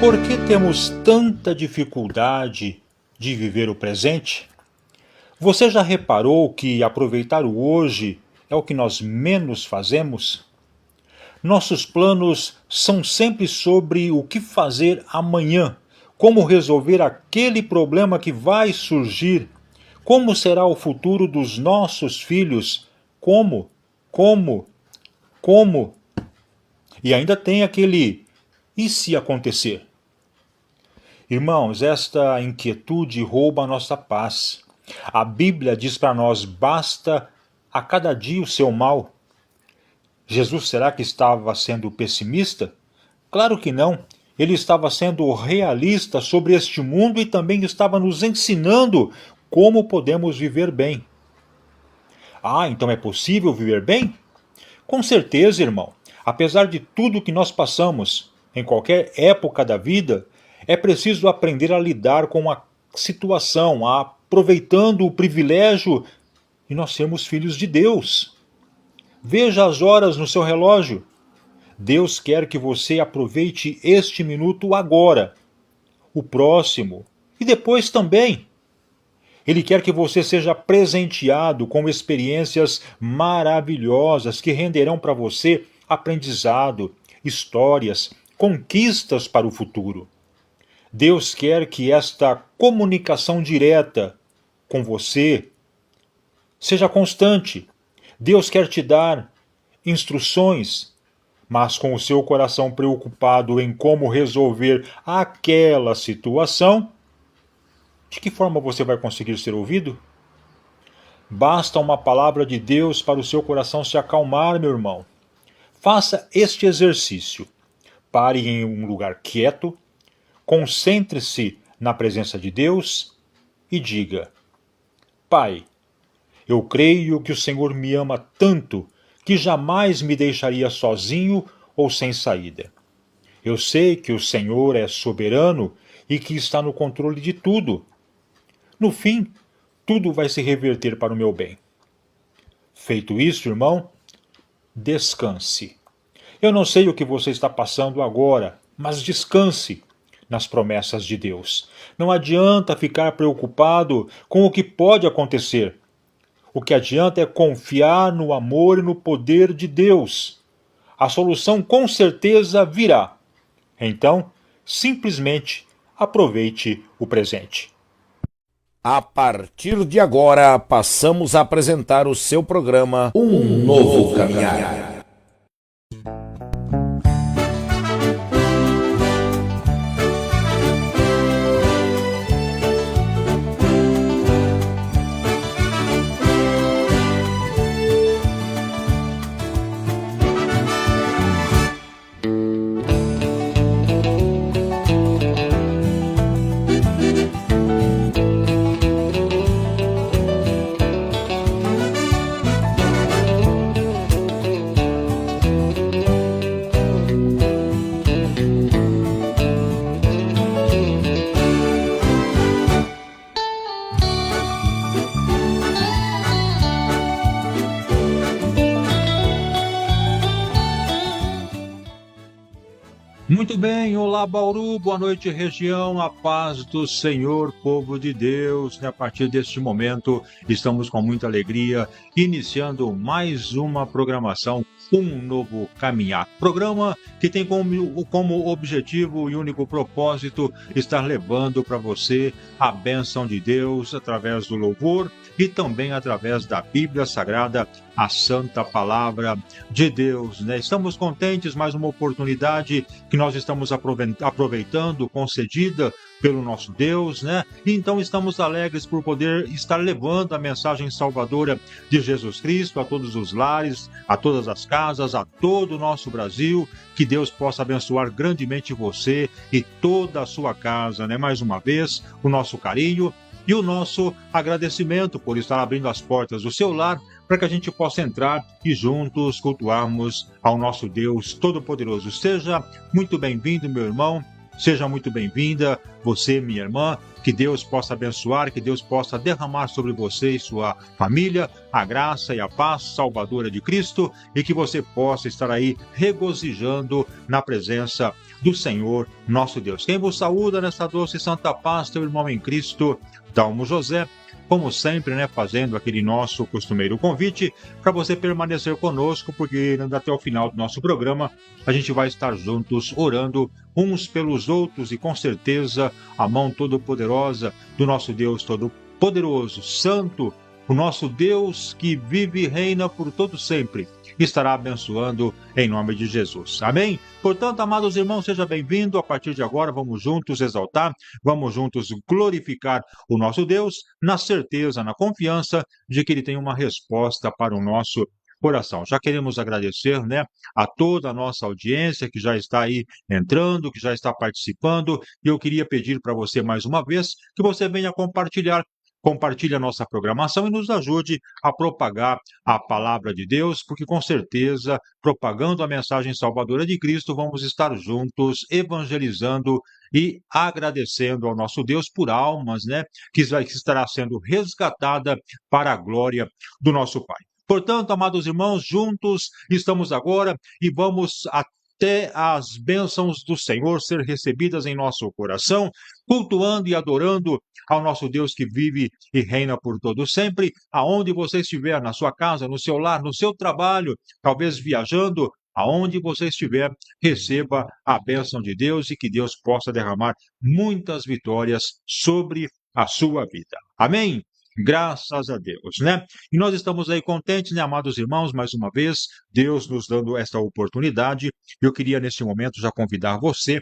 Por que temos tanta dificuldade de viver o presente? Você já reparou que aproveitar o hoje é o que nós menos fazemos? Nossos planos são sempre sobre o que fazer amanhã, como resolver aquele problema que vai surgir, como será o futuro dos nossos filhos, como. E ainda tem aquele "e se acontecer?". Irmãos, esta inquietude rouba a nossa paz. A Bíblia diz para nós: basta a cada dia o seu mal. Jesus, será que estava sendo pessimista? Claro que não. Ele estava sendo realista sobre este mundo e também estava nos ensinando como podemos viver bem. Ah, então é possível viver bem? Com certeza, irmão. Apesar de tudo que nós passamos, em qualquer época da vida, é preciso aprender a lidar com a situação, aproveitando o privilégio de nós sermos filhos de Deus. Veja as horas no seu relógio. Deus quer que você aproveite este minuto agora, o próximo e depois também. Ele quer que você seja presenteado com experiências maravilhosas que renderão para você aprendizado, histórias, conquistas para o futuro. Deus quer que esta comunicação direta com você seja constante. Deus quer te dar instruções, mas com o seu coração preocupado em como resolver aquela situação, de que forma você vai conseguir ser ouvido? Basta uma palavra de Deus para o seu coração se acalmar, meu irmão. Faça este exercício. Pare em um lugar quieto, concentre-se na presença de Deus e diga: Pai, eu creio que o Senhor me ama tanto que jamais me deixaria sozinho ou sem saída. Eu sei que o Senhor é soberano e que está no controle de tudo. No fim, tudo vai se reverter para o meu bem. Feito isso, irmão, descanse. Eu não sei o que você está passando agora, mas descanse nas promessas de Deus. Não adianta ficar preocupado com o que pode acontecer. O que adianta é confiar no amor e no poder de Deus. A solução com certeza virá. Então, simplesmente aproveite o presente. A partir de agora, passamos a apresentar o seu programa Um Novo Caminhar. Muito bem, olá Bauru, boa noite região, a paz do Senhor, povo de Deus. A partir deste momento, estamos com muita alegria, iniciando mais uma programação, Um Novo Caminhar. Programa que tem como objetivo e único propósito estar levando para você a bênção de Deus através do louvor e também através da Bíblia Sagrada, a Santa Palavra de Deus, né? Estamos contentes, mais uma oportunidade que nós estamos aproveitando, concedida pelo nosso Deus, né? E então estamos alegres por poder estar levando a mensagem salvadora de Jesus Cristo a todos os lares, a todas as casas, a todo o nosso Brasil. Que Deus possa abençoar grandemente você e toda a sua casa, né? Mais uma vez, o nosso carinho e o nosso agradecimento por estar abrindo as portas do seu lar para que a gente possa entrar e juntos cultuarmos ao nosso Deus Todo-Poderoso. Seja muito bem-vindo, meu irmão, seja muito bem-vinda, você, minha irmã. Que Deus possa abençoar, que Deus possa derramar sobre você e sua família a graça e a paz salvadora de Cristo e que você possa estar aí regozijando na presença do Senhor nosso Deus. Quem vos saúda nessa doce e santa paz, teu irmão em Cristo, Dalmo José, como sempre, fazendo aquele nosso costumeiro convite para você permanecer conosco, porque até o final do nosso programa a gente vai estar juntos orando uns pelos outros e com certeza a mão todo-poderosa do nosso Deus todo-poderoso, santo, o nosso Deus que vive e reina por todo sempre, estará abençoando em nome de Jesus. Amém? Portanto, amados irmãos, seja bem-vindo. A partir de agora, vamos juntos exaltar, vamos juntos glorificar o nosso Deus, na certeza, na confiança de que Ele tem uma resposta para o nosso coração. Já queremos agradecer, a toda a nossa audiência que já está aí entrando, que já está participando, e eu queria pedir para você mais uma vez que você venha compartilhe a nossa programação e nos ajude a propagar a palavra de Deus, porque com certeza, propagando a mensagem salvadora de Cristo, vamos estar juntos evangelizando e agradecendo ao nosso Deus por almas, que estará sendo resgatada para a glória do nosso Pai. Portanto, amados irmãos, juntos estamos agora e vamos até as bênçãos do Senhor ser recebidas em nosso coração, cultuando e adorando ao nosso Deus que vive e reina por todo sempre, aonde você estiver, na sua casa, no seu lar, no seu trabalho, talvez viajando, aonde você estiver, receba a bênção de Deus e que Deus possa derramar muitas vitórias sobre a sua vida. Amém? Graças a Deus, E nós estamos aí contentes, amados irmãos, mais uma vez, Deus nos dando esta oportunidade. Eu queria, neste momento, já convidar você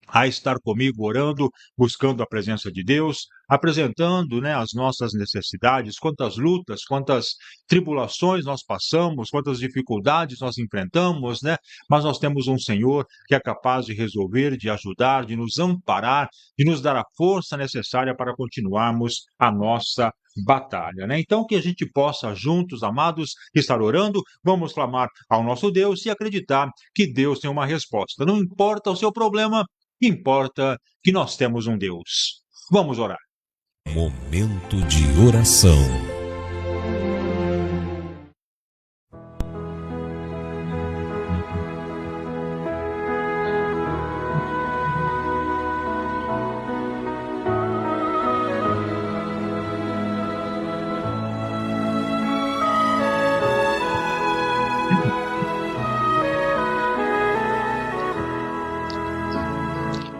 a estar comigo orando, buscando a presença de Deus, apresentando as nossas necessidades, quantas lutas, quantas tribulações nós passamos, quantas dificuldades nós enfrentamos, Mas nós temos um Senhor que é capaz de resolver, de ajudar, de nos amparar, de nos dar a força necessária para continuarmos a nossa batalha, Então que a gente possa juntos, amados, estar orando, vamos clamar ao nosso Deus e acreditar que Deus tem uma resposta. Não importa o seu problema, importa que nós temos um Deus. Vamos orar. Momento de oração.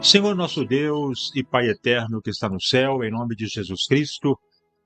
Senhor nosso Deus e Pai eterno que está no céu, em nome de Jesus Cristo,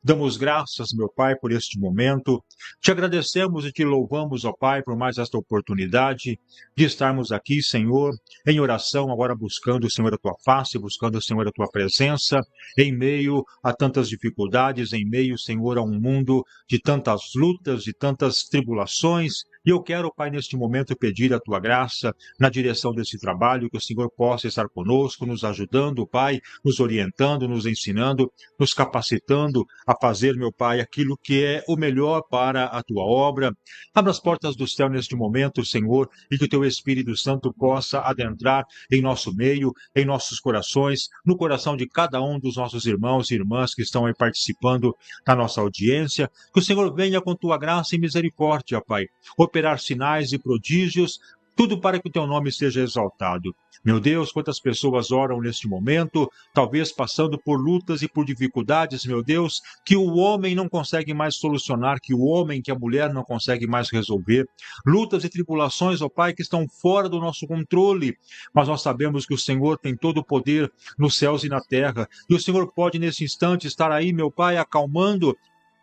damos graças, meu Pai, por este momento. Te agradecemos e te louvamos, ó Pai, por mais esta oportunidade de estarmos aqui, Senhor, em oração, agora buscando, Senhor, a Tua face, buscando, Senhor, a Tua presença, em meio a tantas dificuldades, em meio, Senhor, a um mundo de tantas lutas, de tantas tribulações. E eu quero, Pai, neste momento pedir a Tua graça na direção desse trabalho, que o Senhor possa estar conosco, nos ajudando, Pai, nos orientando, nos ensinando, nos capacitando a fazer, meu Pai, aquilo que é o melhor para a Tua obra. Abra as portas do céu neste momento, Senhor, e que o Teu Espírito Santo possa adentrar em nosso meio, em nossos corações, no coração de cada um dos nossos irmãos e irmãs que estão aí participando da nossa audiência. Que o Senhor venha com Tua graça e misericórdia, Pai, operar sinais e prodígios, tudo para que o Teu nome seja exaltado. Meu Deus, quantas pessoas oram neste momento, talvez passando por lutas e por dificuldades, meu Deus, que o homem não consegue mais solucionar, que o homem, que a mulher não consegue mais resolver. Lutas e tribulações, ó Pai, que estão fora do nosso controle, mas nós sabemos que o Senhor tem todo o poder nos céus e na terra, e o Senhor pode nesse instante estar aí, meu Pai, acalmando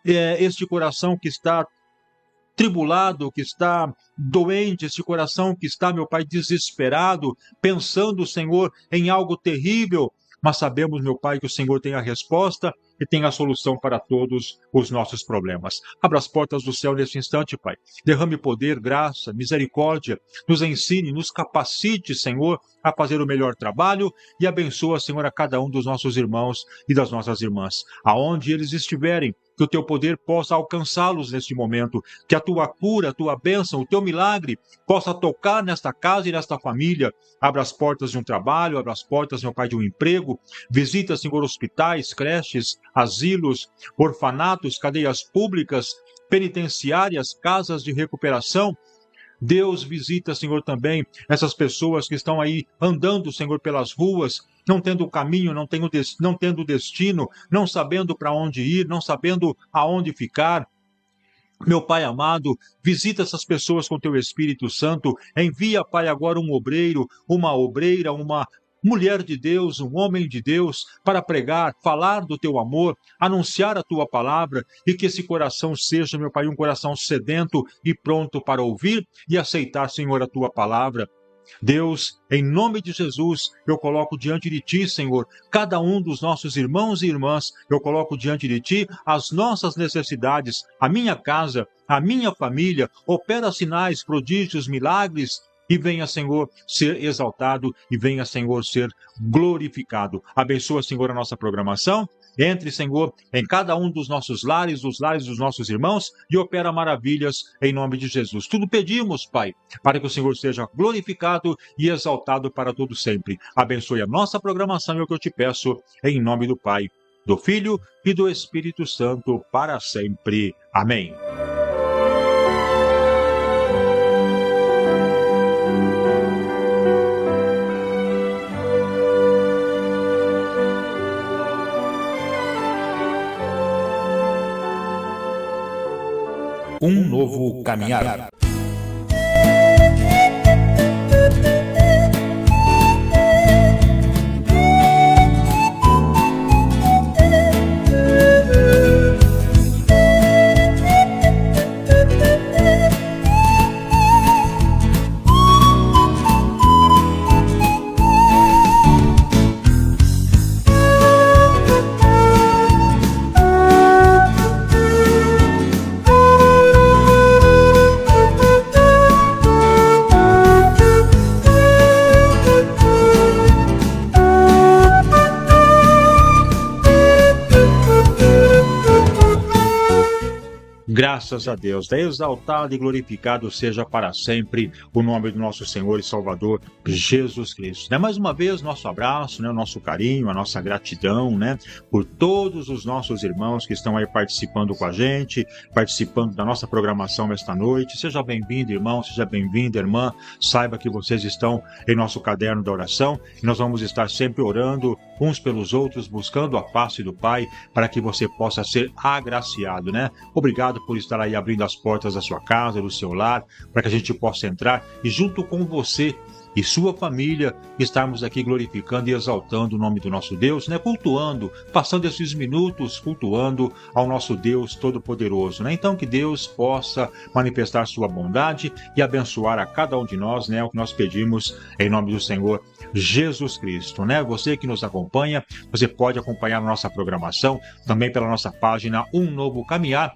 este coração que está tribulado, que está doente, esse coração que está, meu Pai, desesperado, pensando, Senhor, em algo terrível, mas sabemos, meu Pai, que o Senhor tem a resposta e tem a solução para todos os nossos problemas. Abra as portas do céu nesse instante, Pai. Derrame poder, graça, misericórdia, nos ensine, nos capacite, Senhor, a fazer o melhor trabalho e abençoa, Senhor, a cada um dos nossos irmãos e das nossas irmãs. Aonde eles estiverem, que o teu poder possa alcançá-los neste momento, que a tua cura, a tua bênção, o teu milagre possa tocar nesta casa e nesta família. Abra as portas de um trabalho, abra as portas, meu Pai, de um emprego. Visita, Senhor, hospitais, creches, asilos, orfanatos, cadeias públicas, penitenciárias, casas de recuperação. Deus, visita, Senhor, também essas pessoas que estão aí andando, Senhor, pelas ruas, não tendo caminho, não tendo destino, não sabendo para onde ir, não sabendo aonde ficar. Meu Pai amado, visita essas pessoas com teu Espírito Santo. Envia, Pai, agora um obreiro, uma obreira, uma mulher de Deus, um homem de Deus, para pregar, falar do teu amor, anunciar a tua palavra, e que esse coração seja, meu Pai, um coração sedento e pronto para ouvir e aceitar, Senhor, a tua palavra. Deus, em nome de Jesus, eu coloco diante de Ti, Senhor, cada um dos nossos irmãos e irmãs, eu coloco diante de Ti as nossas necessidades, a minha casa, a minha família. Opera sinais, prodígios, milagres, e venha, Senhor, ser exaltado, e venha, Senhor, ser glorificado. Abençoa, Senhor, a nossa programação. Entre, Senhor, em cada um dos nossos lares, os lares dos nossos irmãos, e opera maravilhas em nome de Jesus. Tudo pedimos, Pai, para que o Senhor seja glorificado e exaltado para todo sempre. Abençoe a nossa programação, é o que eu te peço, em nome do Pai, do Filho e do Espírito Santo, para sempre. Amém. Um novo caminhar. Graças a Deus, exaltado e glorificado seja para sempre o nome do nosso Senhor e Salvador Jesus Cristo. Mais uma vez, nosso abraço, o nosso carinho, a nossa gratidão, por todos os nossos irmãos que estão aí participando com a gente, participando da nossa programação esta noite. Seja bem-vindo, irmão, seja bem-vinda, irmã. Saiba que vocês estão em nosso caderno da oração e nós vamos estar sempre orando uns pelos outros, buscando a face do Pai para que você possa ser agraciado, Obrigado por estar aí abrindo as portas da sua casa, do seu lar, para que a gente possa entrar e junto com você e sua família estarmos aqui glorificando e exaltando o nome do nosso Deus, cultuando, passando esses minutos cultuando ao nosso Deus Todo-Poderoso, Então que Deus possa manifestar sua bondade e abençoar a cada um de nós, o que nós pedimos em nome do Senhor Jesus Cristo, Você que nos acompanha, você pode acompanhar a nossa programação também pela nossa página Um Novo Caminhar,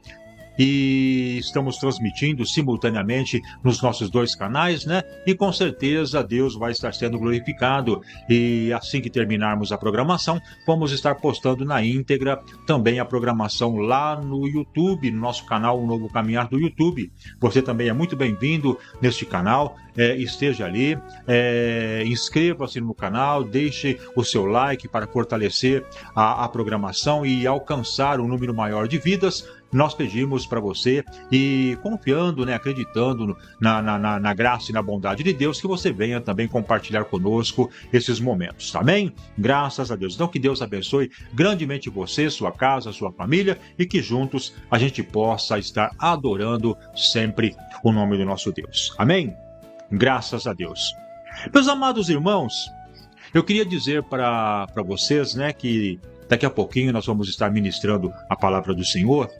e estamos transmitindo simultaneamente nos nossos dois canais, E com certeza Deus vai estar sendo glorificado. E assim que terminarmos a programação, vamos estar postando na íntegra também a programação lá no YouTube, no nosso canal Um Novo Caminhar do YouTube. Você também é muito bem-vindo neste canal. Esteja ali, inscreva-se no canal, deixe o seu like para fortalecer a programação e alcançar um número maior de vidas. Nós pedimos para você, e confiando, acreditando na graça e na bondade de Deus, que você venha também compartilhar conosco esses momentos, amém? Graças a Deus. Então que Deus abençoe grandemente você, sua casa, sua família, e que juntos a gente possa estar adorando sempre o nome do nosso Deus, amém? Graças a Deus. Meus amados irmãos, eu queria dizer para vocês, que daqui a pouquinho nós vamos estar ministrando a palavra do Senhor.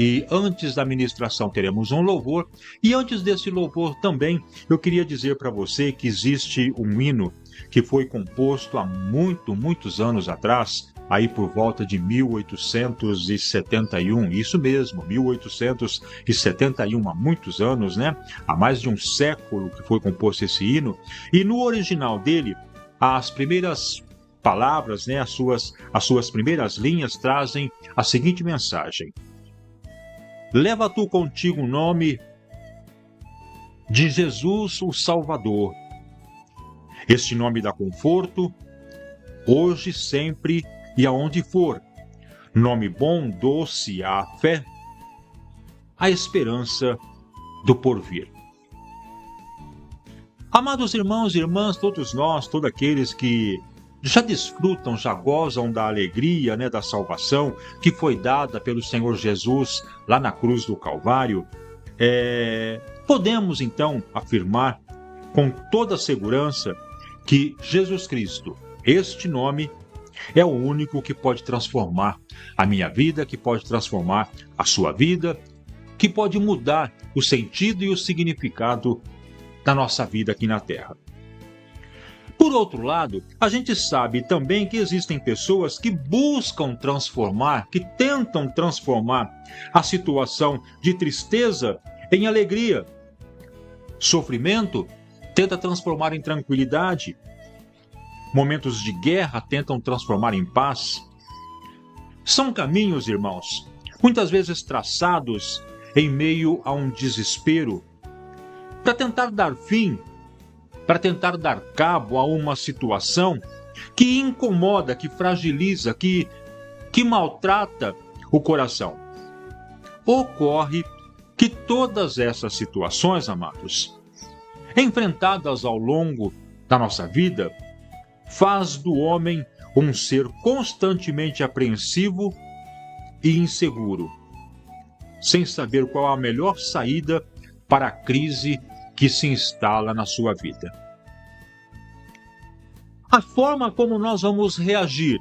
E antes da ministração teremos um louvor. E antes desse louvor também, eu queria dizer para você que existe um hino que foi composto há muitos anos atrás, aí por volta de 1871, isso mesmo, 1871, há muitos anos, Há mais de um século que foi composto esse hino. E no original dele, as primeiras palavras, as suas primeiras linhas trazem a seguinte mensagem: leva tu contigo o nome de Jesus, o Salvador. Este nome dá conforto, hoje, sempre e aonde for. Nome bom, doce à fé, a esperança do porvir. Amados irmãos e irmãs, todos nós, todos aqueles que já desfrutam, já gozam da alegria, da salvação que foi dada pelo Senhor Jesus lá na cruz do Calvário, podemos então afirmar com toda segurança que Jesus Cristo, este nome, é o único que pode transformar a minha vida, que pode transformar a sua vida, que pode mudar o sentido e o significado da nossa vida aqui na Terra. Por outro lado, a gente sabe também que existem pessoas que buscam transformar, que tentam transformar a situação de tristeza em alegria. Sofrimento tenta transformar em tranquilidade. Momentos de guerra tentam transformar em paz. São caminhos, irmãos, muitas vezes traçados em meio a um desespero, para tentar dar fim, para tentar dar cabo a uma situação que incomoda, que fragiliza, que maltrata o coração. Ocorre que todas essas situações, amados, enfrentadas ao longo da nossa vida, faz do homem um ser constantemente apreensivo e inseguro, sem saber qual a melhor saída para a crise que se instala na sua vida. A forma como nós vamos reagir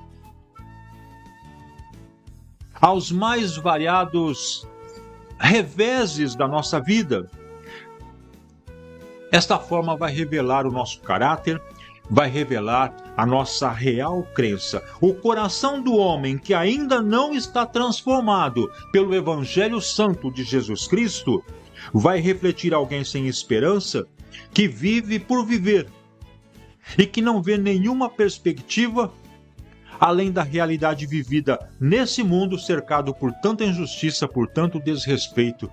aos mais variados reveses da nossa vida, esta forma vai revelar o nosso caráter, vai revelar a nossa real crença. O coração do homem que ainda não está transformado pelo Evangelho Santo de Jesus Cristo vai refletir alguém sem esperança, que vive por viver e que não vê nenhuma perspectiva além da realidade vivida nesse mundo cercado por tanta injustiça, por tanto desrespeito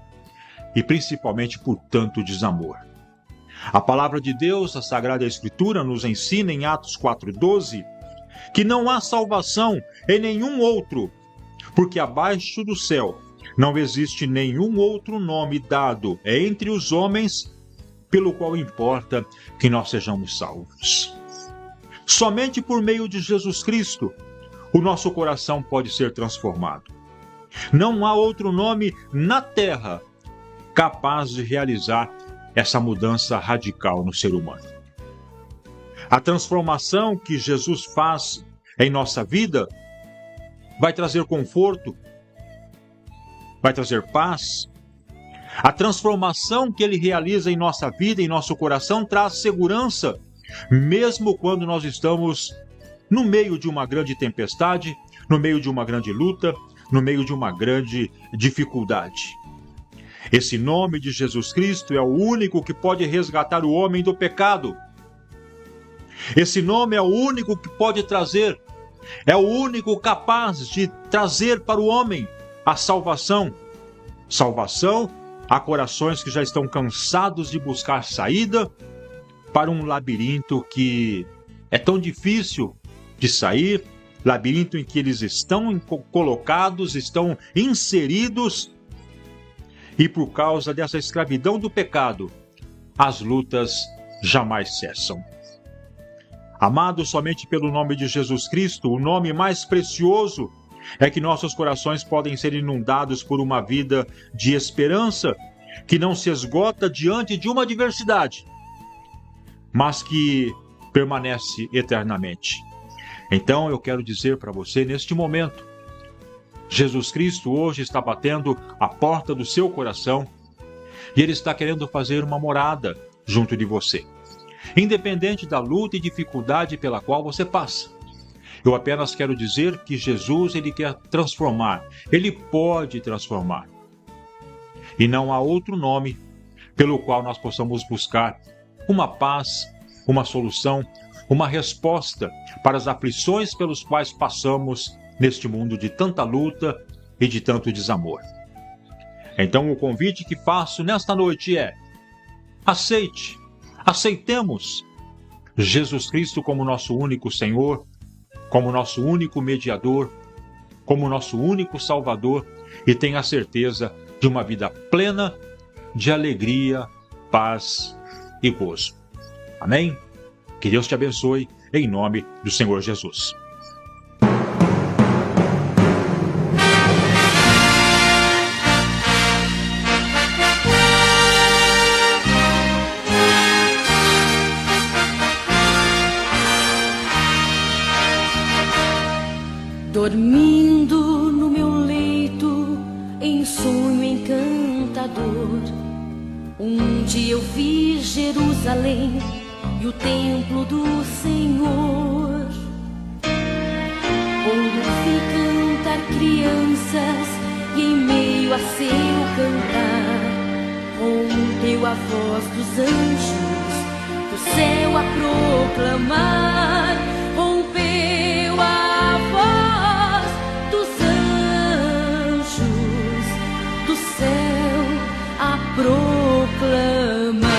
e principalmente por tanto desamor. A palavra de Deus, a Sagrada Escritura, nos ensina em Atos 4,12 que não há salvação em nenhum outro, porque abaixo do céu não existe nenhum outro nome dado entre os homens pelo qual importa que nós sejamos salvos. Somente por meio de Jesus Cristo o nosso coração pode ser transformado. Não há outro nome na terra capaz de realizar essa mudança radical no ser humano. A transformação que Jesus faz em nossa vida vai trazer conforto, vai trazer paz. A transformação que Ele realiza em nossa vida, em nosso coração, traz segurança, mesmo quando nós estamos no meio de uma grande tempestade, no meio de uma grande luta, no meio de uma grande dificuldade. Esse nome de Jesus Cristo é o único que pode resgatar o homem do pecado. Esse nome é o único que pode trazer, é o único capaz de trazer para o homem a salvação. Salvação a corações que já estão cansados de buscar saída para um labirinto que é tão difícil de sair, labirinto em que eles estão colocados, estão inseridos. E por causa dessa escravidão do pecado, as lutas jamais cessam. Amados, somente pelo nome de Jesus Cristo, o nome mais precioso, é que nossos corações podem ser inundados por uma vida de esperança que não se esgota diante de uma adversidade, mas que permanece eternamente. Então eu quero dizer para você neste momento, Jesus Cristo hoje está batendo a porta do seu coração e Ele está querendo fazer uma morada junto de você, independente da luta e dificuldade pela qual você passa. Eu apenas quero dizer que Jesus, Ele quer transformar, Ele pode transformar. E não há outro nome pelo qual nós possamos buscar uma paz, uma solução, uma resposta para as aflições pelos quais passamos neste mundo de tanta luta e de tanto desamor. Então o convite que faço nesta noite é: aceitemos Jesus Cristo como nosso único Senhor, como nosso único mediador, como nosso único Salvador, e tenha certeza de uma vida plena de alegria, paz e gozo. Amém? Que Deus te abençoe, em nome do Senhor Jesus. Dormindo no meu leito, em sonho encantador, um dia eu vi Jerusalém e o templo do Senhor. Ouvi cantar crianças e em meio a seu cantar, rompeu a voz dos anjos do céu a proclamar. Rompeu a voz dos anjos do céu a proclamar.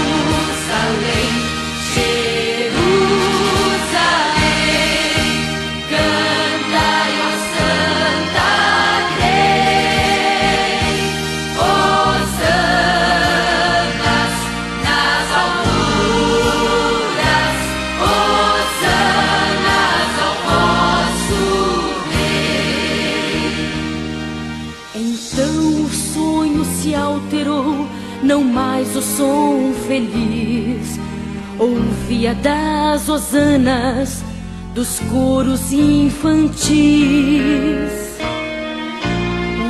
Jerusalém, Jerusalém, cantai, ó Santa Grei, hossanas nas alturas, hossanas ao vosso Rei. Então o sonho se alterou, não mais o som feliz, ouvia das hosanas dos coros infantis.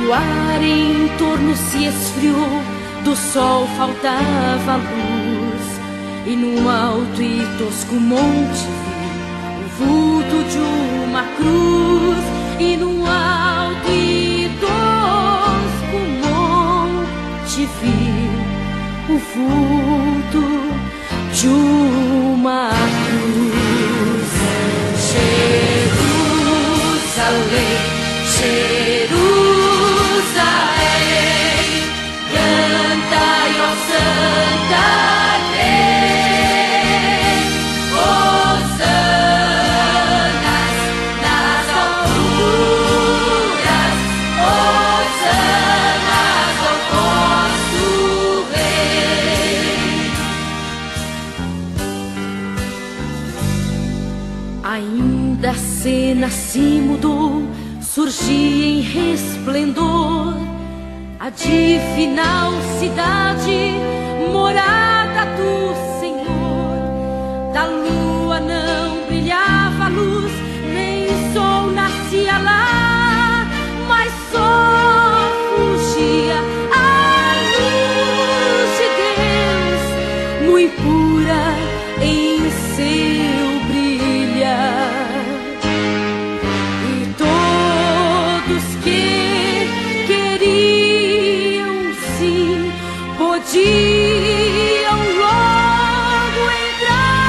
O ar em torno se esfriou, do sol faltava luz, e num alto e tosco monte vi o vulto de uma cruz. E num alto e tosco monte vi o vulto de uma cruz. Jerusalém, Jerusalém, cantai, ó Santa Grei, hossanas nas alturas, hossanas ao vosso Rei. Ainda a cena se mudou, surgia em resplendor a divinal cidade, morada do Senhor. Da lua não brilhava luz, nem sol nascia lá, mas só fugia a luz de Deus, muito pura em seu brilhar. E todos que queriam sim podiam logo entrar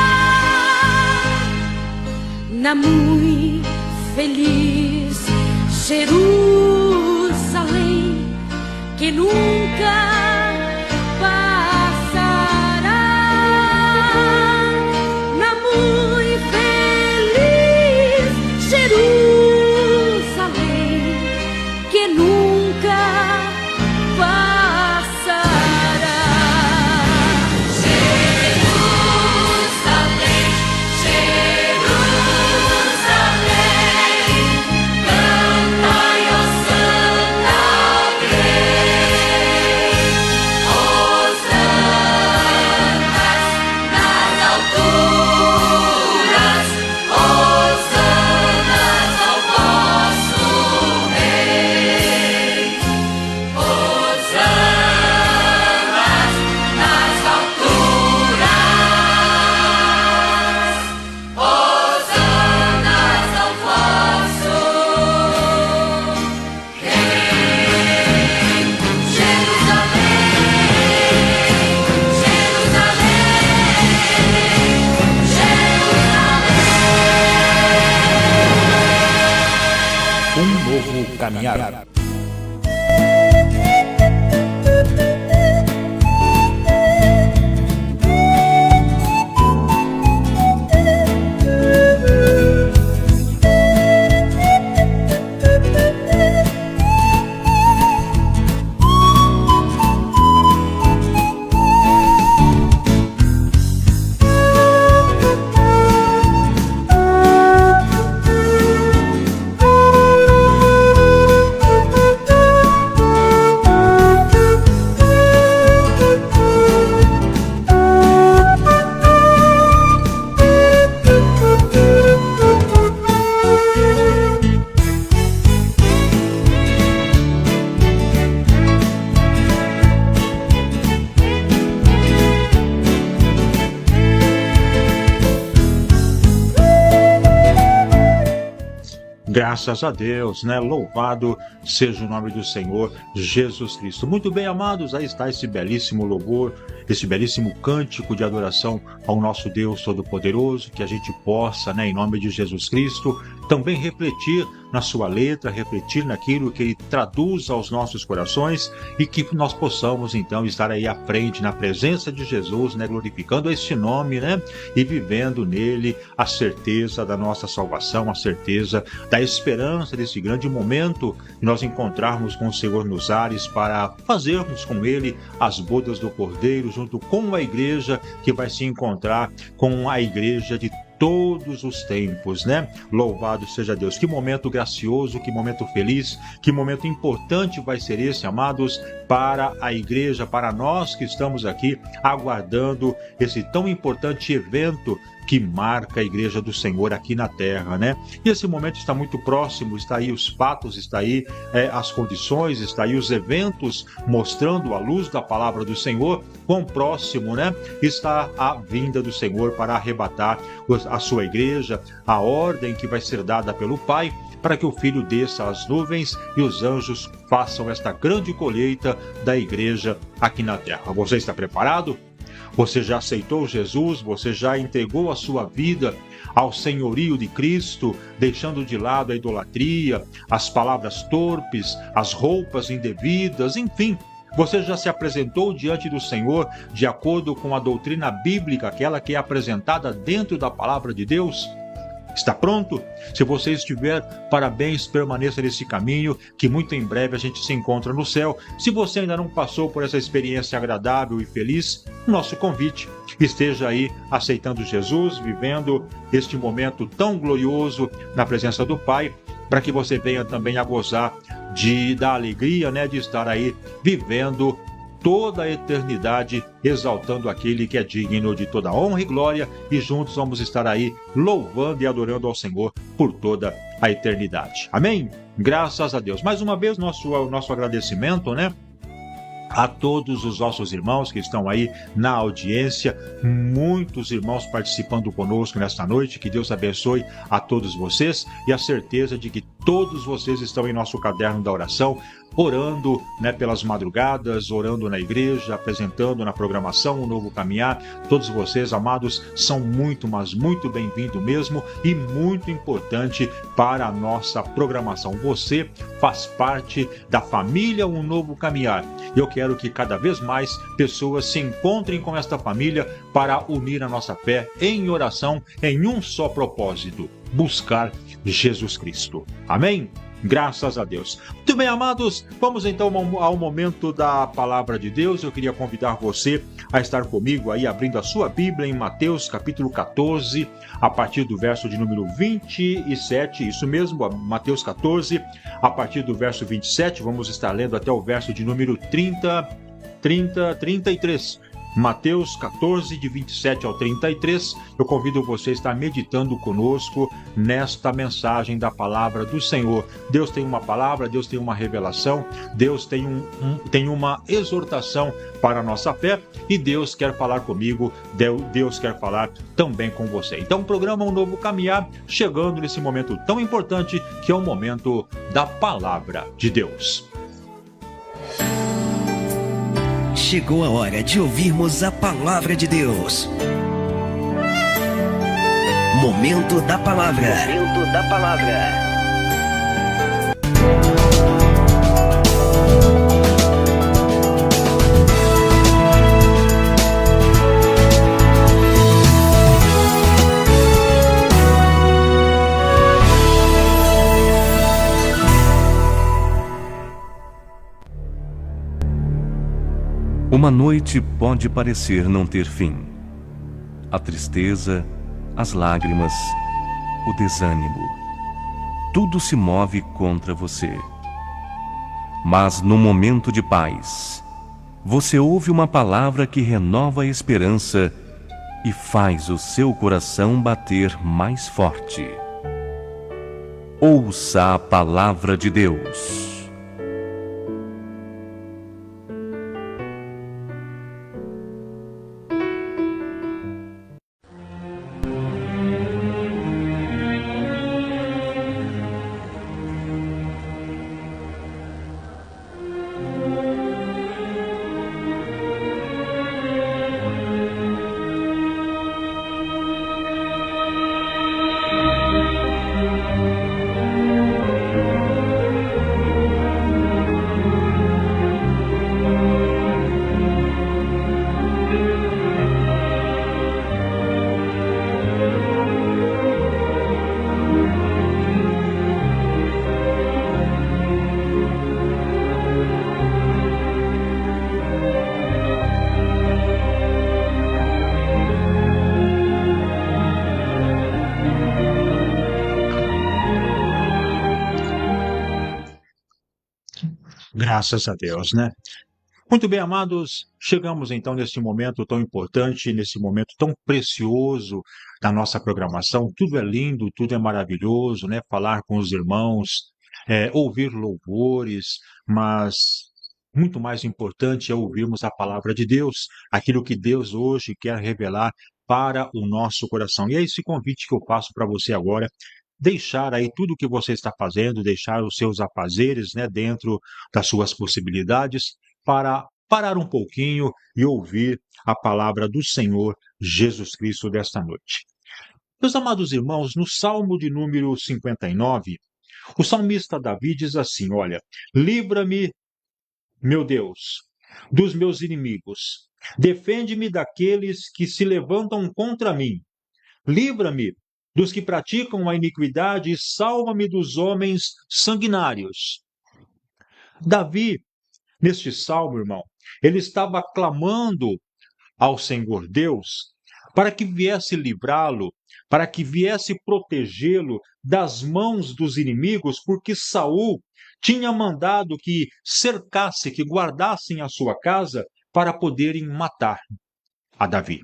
na muito feliz Jerusalém, que nunca passará. Na muito feliz Jerusalém, que nunca passará. Jerusalém, Jerusalém, cantai, ó Santa Grei, caminhar. Graças a Deus, né? Louvado seja o nome do Senhor Jesus Cristo. Muito bem, amados, aí está esse belíssimo louvor, esse belíssimo cântico de adoração ao nosso Deus Todo-Poderoso, que a gente possa, né, em nome de Jesus Cristo, também refletir na sua letra, refletir naquilo que ele traduz aos nossos corações e que nós possamos, então, estar aí à frente, na presença de Jesus, né, glorificando este nome, né, e vivendo nele a certeza da nossa salvação, a certeza da esperança desse grande momento que nós encontrarmos com o Senhor nos ares para fazermos com ele as bodas do Cordeiro, junto com a igreja que vai se encontrar com a igreja de todos os tempos, né? Louvado seja Deus. Que momento gracioso, que momento feliz, que momento importante vai ser esse, amados, para a igreja, para nós que estamos aqui aguardando esse tão importante evento que marca a igreja do Senhor aqui na terra, né? E esse momento está muito próximo, está aí os fatos, está aí as condições, está aí os eventos mostrando a luz da palavra do Senhor, quão próximo, né? Está a vinda do Senhor para arrebatar a sua igreja, a ordem que vai ser dada pelo Pai, para que o Filho desça às nuvens e os anjos façam esta grande colheita da igreja aqui na terra. Você está preparado? Você já aceitou Jesus? Você já entregou a sua vida ao senhorio de Cristo, deixando de lado a idolatria, as palavras torpes, as roupas indevidas, enfim? Você já se apresentou diante do Senhor de acordo com a doutrina bíblica, aquela que é apresentada dentro da palavra de Deus? Está pronto? Se você estiver, parabéns, permaneça nesse caminho, que muito em breve a gente se encontra no céu. Se você ainda não passou por essa experiência agradável e feliz, nosso convite, esteja aí aceitando Jesus, vivendo este momento tão glorioso na presença do Pai, para que você venha também a gozar da alegria, né, de estar aí vivendo toda a eternidade, exaltando aquele que é digno de toda honra e glória, e juntos vamos estar aí louvando e adorando ao Senhor por toda a eternidade. Amém? Graças a Deus. Mais uma vez, nosso agradecimento, né, a todos os nossos irmãos que estão aí na audiência, muitos irmãos participando conosco nesta noite. Que Deus abençoe a todos vocês e a certeza de que todos vocês estão em nosso caderno da oração, orando, né, pelas madrugadas, orando na igreja, apresentando na programação um novo caminhar. Todos vocês, amados, são muito, mas muito bem-vindos mesmo e muito importante para a nossa programação. Você faz parte da família Um Novo Caminhar. Eu quero que cada vez mais pessoas se encontrem com esta família para unir a nossa fé em oração em um só propósito: buscar Jesus Cristo. Amém? Graças a Deus. Muito bem, amados, vamos então ao momento da palavra de Deus. Eu queria convidar você a estar comigo aí, abrindo a sua Bíblia em Mateus capítulo 14, a partir do verso de número 27, isso mesmo, Mateus 14, a partir do verso 27, vamos estar lendo até o verso de número 33. Mateus 14, de 27 ao 33, eu convido você a estar meditando conosco nesta mensagem da palavra do Senhor. Deus tem uma palavra, Deus tem uma revelação, Deus tem, tem uma exortação para a nossa fé, e Deus quer falar comigo, Deus quer falar também com você. Então o programa Um Novo Caminhar, chegando nesse momento tão importante, que é o momento da palavra de Deus. Chegou a hora de ouvirmos a palavra de Deus. Momento da palavra. Momento da palavra. Uma noite pode parecer não ter fim. A tristeza, as lágrimas, o desânimo, tudo se move contra você. Mas no momento de paz, você ouve uma palavra que renova a esperança e faz o seu coração bater mais forte. Ouça a palavra de Deus. Graças a Deus, né? Muito bem, amados, chegamos então nesse momento tão importante, nesse momento tão precioso da nossa programação. Tudo é lindo, tudo é maravilhoso, né? Falar com os irmãos, ouvir louvores, mas muito mais importante é ouvirmos a palavra de Deus, aquilo que Deus hoje quer revelar para o nosso coração. E é esse convite que eu faço para você agora, deixar aí tudo o que você está fazendo, deixar os seus afazeres, né, dentro das suas possibilidades, para parar um pouquinho e ouvir a palavra do Senhor Jesus Cristo desta noite. Meus amados irmãos, no Salmo de número 59, o salmista Davi diz assim, olha, livra-me, meu Deus, dos meus inimigos, defende-me daqueles que se levantam contra mim, livra-me dos que praticam a iniquidade e salva-me dos homens sanguinários. Davi, neste salmo, irmão, ele estava clamando ao Senhor Deus para que viesse livrá-lo, para que viesse protegê-lo das mãos dos inimigos, porque Saul tinha mandado que cercasse, que guardassem a sua casa para poderem matar a Davi.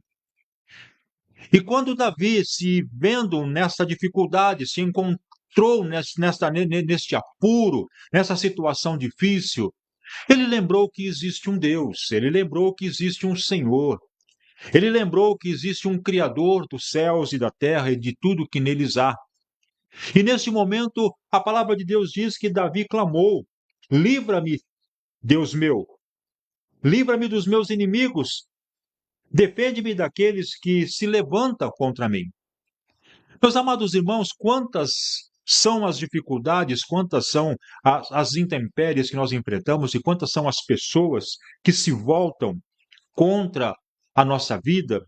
E quando Davi, se vendo nessa dificuldade, se encontrou neste apuro, nessa situação difícil, ele lembrou que existe um Deus, ele lembrou que existe um Senhor, ele lembrou que existe um Criador dos céus e da terra e de tudo que neles há. E nesse momento, a palavra de Deus diz que Davi clamou, livra-me, Deus meu, livra-me dos meus inimigos, defende-me daqueles que se levantam contra mim. Meus amados irmãos, quantas são as dificuldades, quantas são as intempéries que nós enfrentamos e quantas são as pessoas que se voltam contra a nossa vida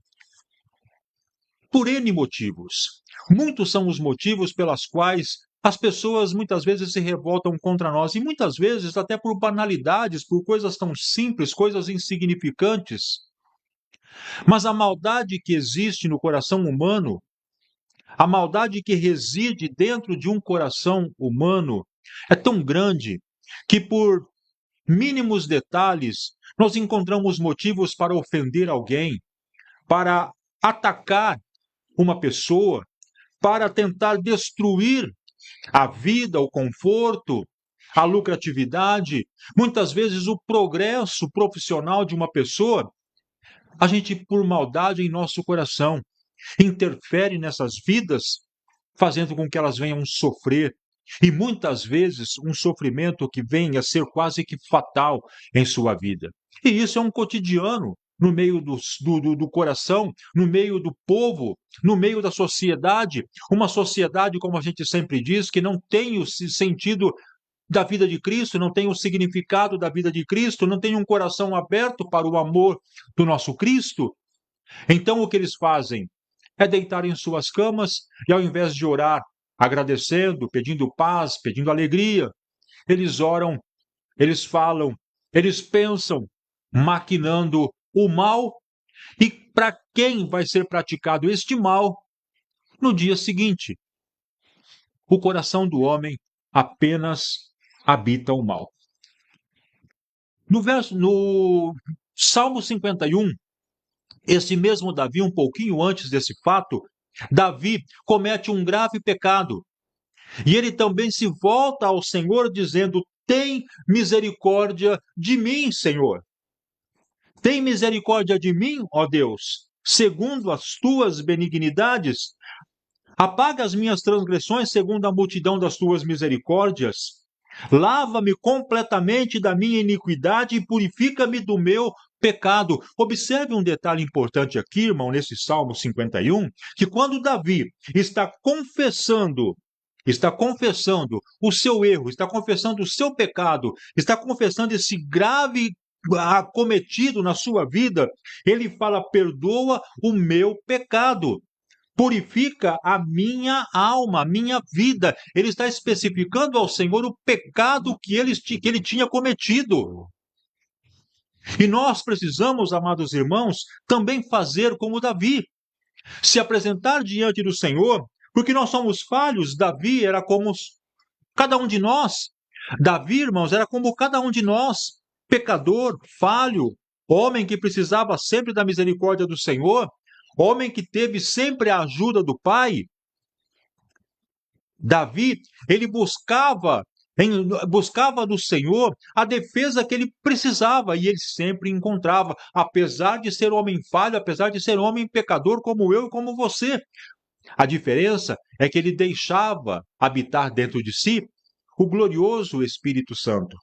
por N motivos. Muitos são os motivos pelas quais as pessoas muitas vezes se revoltam contra nós e muitas vezes até por banalidades, por coisas tão simples, coisas insignificantes. Mas a maldade que existe no coração humano, a maldade que reside dentro de um coração humano é tão grande que por mínimos detalhes nós encontramos motivos para ofender alguém, para atacar uma pessoa, para tentar destruir a vida, o conforto, a lucratividade, muitas vezes o progresso profissional de uma pessoa. A gente, por maldade em nosso coração, interfere nessas vidas, fazendo com que elas venham sofrer. E muitas vezes um sofrimento que vem a ser quase que fatal em sua vida. E isso é um cotidiano no meio do coração, no meio do povo, no meio da sociedade. Uma sociedade, como a gente sempre diz, que não tem o sentido da vida de Cristo, não tem o significado da vida de Cristo, não tem um coração aberto para o amor do nosso Cristo. Então o que eles fazem é deitar em suas camas e ao invés de orar, agradecendo, pedindo paz, pedindo alegria, eles oram, eles falam, eles pensam maquinando o mal, e para quem vai ser praticado este mal no dia seguinte. O coração do homem apenas habita o mal. No Salmo 51, esse mesmo Davi, um pouquinho antes desse fato, Davi comete um grave pecado. E ele também se volta ao Senhor dizendo: tem misericórdia de mim, Senhor. Tem misericórdia de mim, ó Deus, segundo as tuas benignidades. Apaga as minhas transgressões segundo a multidão das tuas misericórdias. Lava-me completamente da minha iniquidade e purifica-me do meu pecado. Observe um detalhe importante aqui, irmão, nesse Salmo 51, que quando Davi está confessando o seu erro, está confessando o seu pecado, está confessando esse grave cometido na sua vida, ele fala: perdoa o meu pecado. Purifica a minha alma, a minha vida. Ele está especificando ao Senhor o pecado que ele tinha cometido. E nós precisamos, amados irmãos, também fazer como Davi. Se apresentar diante do Senhor, porque nós somos falhos. Davi era como cada um de nós. Davi, irmãos, era como cada um de nós. Pecador, falho, homem que precisava sempre da misericórdia do Senhor. Homem que teve sempre a ajuda do Pai. Davi, ele buscava do Senhor a defesa que ele precisava, e ele sempre encontrava, apesar de ser homem falho, apesar de ser homem pecador como eu e como você. A diferença é que ele deixava habitar dentro de si o glorioso Espírito Santo.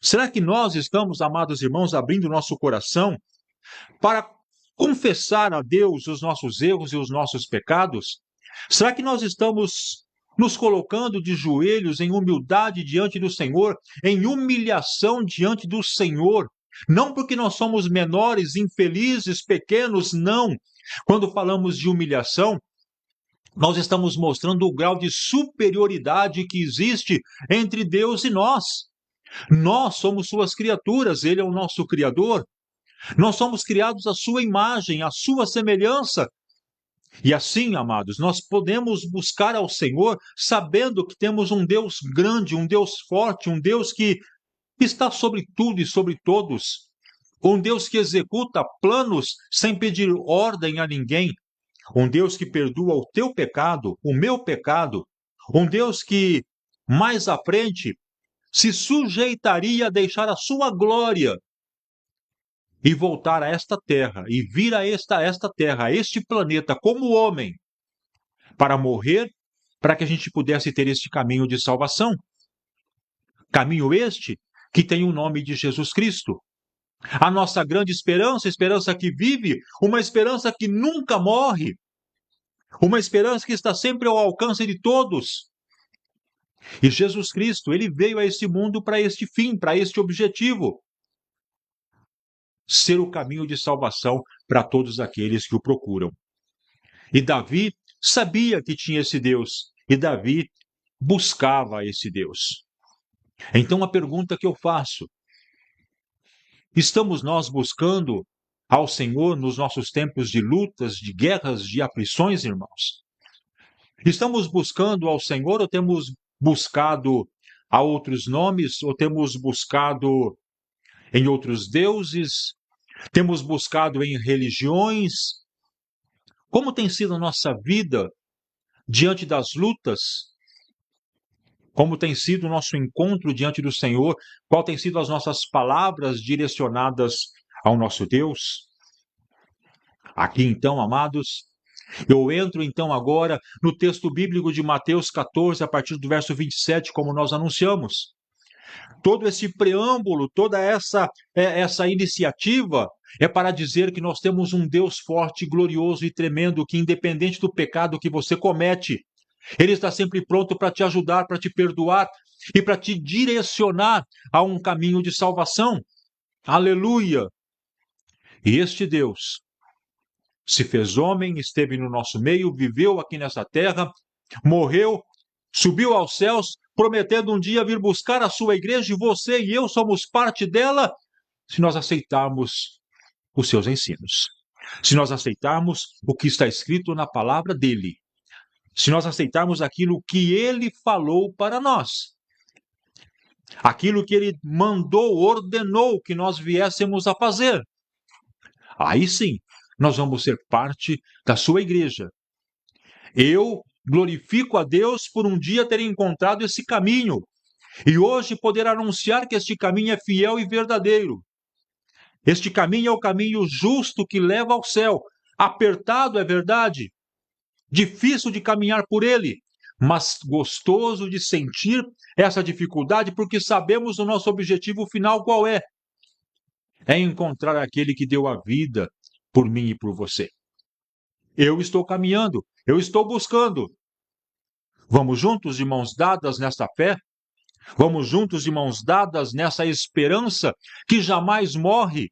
Será que nós estamos, amados irmãos, abrindo nosso coração para confessar a Deus os nossos erros e os nossos pecados? Será que nós estamos nos colocando de joelhos em humildade diante do Senhor, em humilhação diante do Senhor? Não porque nós somos menores, infelizes, pequenos, não. Quando falamos de humilhação, nós estamos mostrando o grau de superioridade que existe entre Deus e nós. Nós somos suas criaturas, Ele é o nosso Criador. Nós somos criados à sua imagem, à sua semelhança. E assim, amados, nós podemos buscar ao Senhor sabendo que temos um Deus grande, um Deus forte, um Deus que está sobre tudo e sobre todos. Um Deus que executa planos sem pedir ordem a ninguém. Um Deus que perdoa o teu pecado, o meu pecado. Um Deus que, mais à frente, se sujeitaria a deixar a sua glória e voltar a esta terra, e vir a esta terra, a este planeta, como homem, para morrer, para que a gente pudesse ter este caminho de salvação. Caminho este que tem o nome de Jesus Cristo. A nossa grande esperança, esperança que vive, uma esperança que nunca morre, uma esperança que está sempre ao alcance de todos. E Jesus Cristo, ele veio a este mundo para este fim, para este objetivo. Ser o caminho de salvação para todos aqueles que o procuram. E Davi sabia que tinha esse Deus, e Davi buscava esse Deus. Então a pergunta que eu faço: estamos nós buscando ao Senhor nos nossos tempos de lutas, de guerras, de aflições, irmãos? Estamos buscando ao Senhor ou temos buscado a outros nomes, ou temos buscado em outros deuses? Temos buscado em religiões? Como tem sido a nossa vida diante das lutas? Como tem sido o nosso encontro diante do Senhor? Qual tem sido as nossas palavras direcionadas ao nosso Deus? Aqui então, amados, eu entro então agora no texto bíblico de Mateus 14, a partir do verso 27, como nós anunciamos. Todo esse preâmbulo, toda essa iniciativa é para dizer que nós temos um Deus forte, glorioso e tremendo, que independente do pecado que você comete, Ele está sempre pronto para te ajudar, para te perdoar e para te direcionar a um caminho de salvação. Aleluia! E este Deus se fez homem, esteve no nosso meio, viveu aqui nessa terra, morreu, subiu aos céus, prometendo um dia vir buscar a sua igreja, e você e eu somos parte dela. se nós aceitarmos os seus ensinos, se nós aceitarmos o que está escrito na palavra dele, se nós aceitarmos aquilo que ele falou para nós, aquilo que ele mandou, ordenou que nós viéssemos a fazer, aí sim, nós vamos ser parte da sua igreja. Eu glorifico a Deus por um dia ter encontrado esse caminho e hoje poder anunciar que este caminho é fiel e verdadeiro. Este caminho é o caminho justo que leva ao céu. Apertado, é verdade, difícil de caminhar por ele, mas gostoso de sentir essa dificuldade porque sabemos o nosso objetivo final qual é. É encontrar aquele que deu a vida por mim e por você. Eu estou caminhando, eu estou buscando. Vamos juntos de mãos dadas nesta fé? Vamos juntos de mãos dadas nessa esperança que jamais morre,